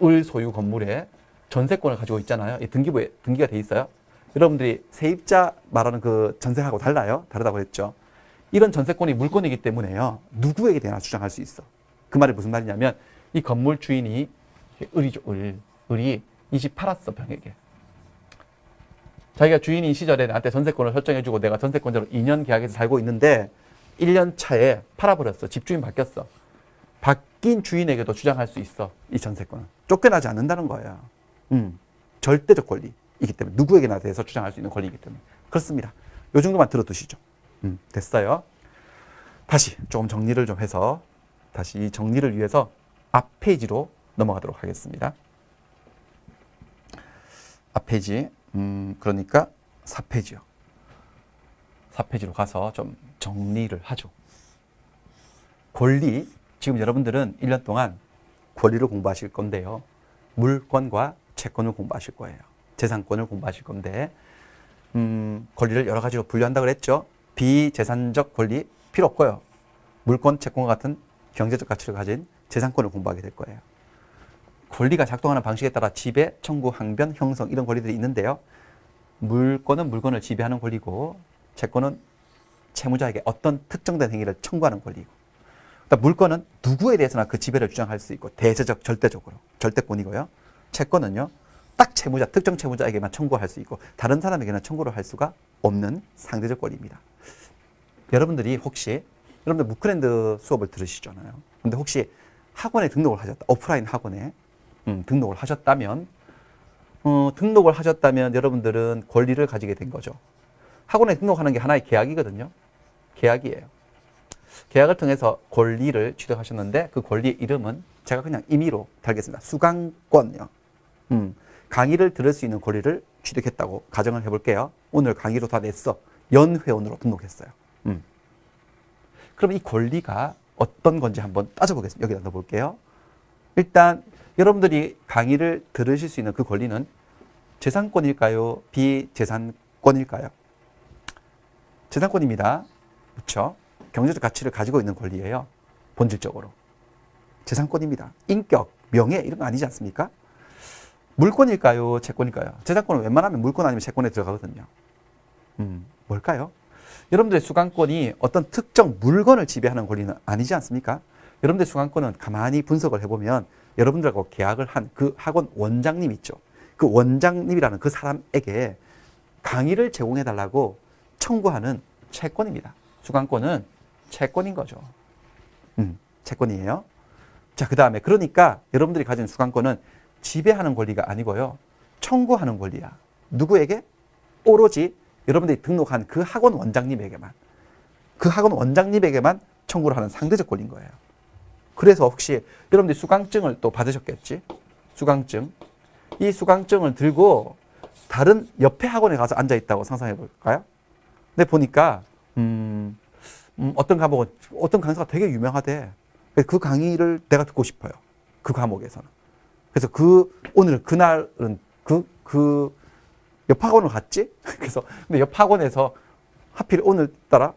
을 소유 건물에 전세권을 가지고 있잖아요. 이 등기부에 등기가 돼 있어요. 여러분들이 세입자 말하는 그 전세하고 달라요. 다르다고 했죠. 이런 전세권이 물권이기 때문에요. 누구에게 대한 주장할 수 있어. 그 말이 무슨 말이냐면 이 건물 주인이 을이죠. 을이 이 집 팔았어. 병에게. 자기가 주인인 시절에 나한테 전세권을 설정해주고 내가 전세권자로 2년 계약해서 살고 있는데 1년 차에 팔아버렸어. 집주인 바뀌었어. 바뀐 주인에게도 주장할 수 있어. 이 전세권은. 쫓겨나지 않는다는 거예요. 절대적 권리이기 때문에 누구에게나 대해서 주장할 수 있는 권리이기 때문에 그렇습니다. 요 정도만 들어두시죠. 됐어요. 다시 조금 정리를 좀 해서 다시 이 정리를 위해서 앞 페이지로 넘어가도록 하겠습니다. 앞 페이지 그러니까 4페이지요. 4페이지로 가서 좀 정리를 하죠. 권리, 지금 여러분들은 1년 동안 권리를 공부하실 건데요. 물권과 채권을 공부하실 거예요. 재산권을 공부하실 건데 권리를 여러 가지로 분류한다고 그랬죠. 비재산적 권리 필요 없고요. 물권, 채권과 같은 경제적 가치를 가진 재산권을 공부하게 될 거예요. 권리가 작동하는 방식에 따라 지배, 청구, 항변, 형성 이런 권리들이 있는데요. 물권은 물건을 지배하는 권리고 채권은 채무자에게 어떤 특정된 행위를 청구하는 권리고 그러니까 물권은 누구에 대해서나 그 지배를 주장할 수 있고 대체적, 절대적으로 절대권이고요. 채권은요. 딱 채무자, 특정 채무자에게만 청구할 수 있고 다른 사람에게는 청구를 할 수가 없는 상대적 권리입니다. 여러분들이 혹시 여러분들 무크랜드 수업을 들으시잖아요. 근데 혹시 학원에 등록을 하셨다. 오프라인 학원에 등록을 하셨다면 여러분들은 권리를 가지게 된 거죠. 학원에 등록하는 게 하나의 계약이거든요. 계약이에요. 계약을 통해서 권리를 취득하셨는데 그 권리의 이름은 제가 그냥 임의로 달겠습니다. 수강권이요. 강의를 들을 수 있는 권리를 취득했다고 가정을 해볼게요. 오늘 강의로 다 냈어. 연회원으로 등록했어요. 그럼 이 권리가 어떤 건지 한번 따져보겠습니다. 여기다 넣어볼게요. 일단 여러분들이 강의를 들으실 수 있는 그 권리는 재산권일까요? 비재산권일까요? 재산권입니다. 그렇죠? 경제적 가치를 가지고 있는 권리예요. 본질적으로. 재산권입니다. 인격, 명예 이런 거 아니지 않습니까? 물권일까요? 채권일까요? 재산권은 웬만하면 물권 아니면 채권에 들어가거든요. 뭘까요? 여러분들의 수강권이 어떤 특정 물건을 지배하는 권리는 아니지 않습니까? 여러분들의 수강권은 가만히 분석을 해보면 여러분들하고 계약을 한 그 학원 원장님 있죠. 그 원장님이라는 그 사람에게 강의를 제공해달라고 청구하는 채권입니다. 수강권은 채권인 거죠. 채권이에요. 자, 그 다음에 그러니까 여러분들이 가진 수강권은 지배하는 권리가 아니고요. 청구하는 권리야. 누구에게? 오로지 여러분들이 등록한 그 학원 원장님에게만. 그 학원 원장님에게만 청구를 하는 상대적 권리인 거예요. 그래서 혹시 여러분들이 수강증을 또 받으셨겠지? 수강증. 이 수강증을 들고 다른 옆에 학원에 가서 앉아 있다고 상상해 볼까요? 근데 보니까 어떤 과목은 어떤 강사가 되게 유명하대. 그 강의를 내가 듣고 싶어요. 그 과목에서는. 그래서 오늘 그날은 옆 학원을 갔지? 그래서 근데 옆 학원에서 하필 오늘따라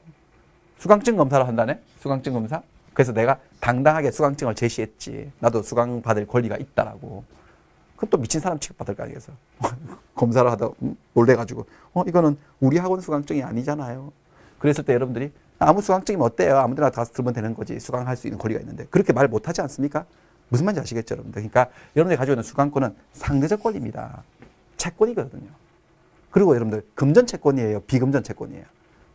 수강증 검사를 한다네. 수강증 검사. 그래서 내가 당당하게 수강증을 제시했지. 나도 수강 받을 권리가 있다라고. 그럼 또 미친 사람 취급받을 거 아니겠어. 검사를 하다 놀래가지고 이거는 우리 학원 수강증이 아니잖아요. 그랬을 때 여러분들이 아무 수강증이면 어때요? 아무 데나 가서 들으면 되는 거지. 수강할 수 있는 권리가 있는데. 그렇게 말 못하지 않습니까? 무슨 말인지 아시겠죠, 여러분들? 그러니까 여러분들이 가지고 있는 수강권은 상대적 권리입니다. 채권이거든요. 그리고 여러분들 금전 채권이에요? 비금전 채권이에요?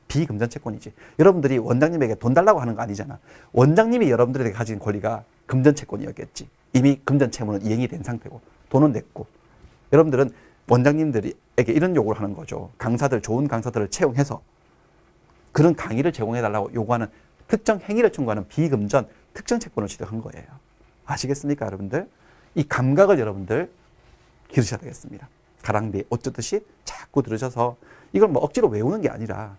비금전 채권이지. 여러분들이 원장님에게 돈 달라고 하는 거 아니잖아. 원장님이 여러분들에게 가진 권리가 금전 채권이었겠지. 이미 금전 채무는 이행이 된 상태고 돈은 냈고. 여러분들은 원장님들에게 이런 요구를 하는 거죠. 좋은 강사들을 채용해서 그런 강의를 제공해달라고 요구하는 특정 행위를 청구하는 비금전 특정 채권을 취득한 거예요. 아시겠습니까, 여러분들? 이 감각을 여러분들 기르셔야 되겠습니다. 가랑비에 옷 젖듯이 자꾸 들으셔서 이걸 뭐 억지로 외우는 게 아니라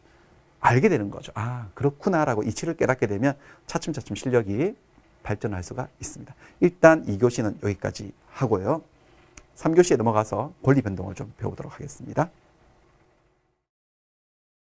알게 되는 거죠. 아, 그렇구나라고 이치를 깨닫게 되면 차츰차츰 실력이 발전할 수가 있습니다. 일단 2교시는 여기까지 하고요. 3교시에 넘어가서 권리 변동을 좀 배워보도록 하겠습니다.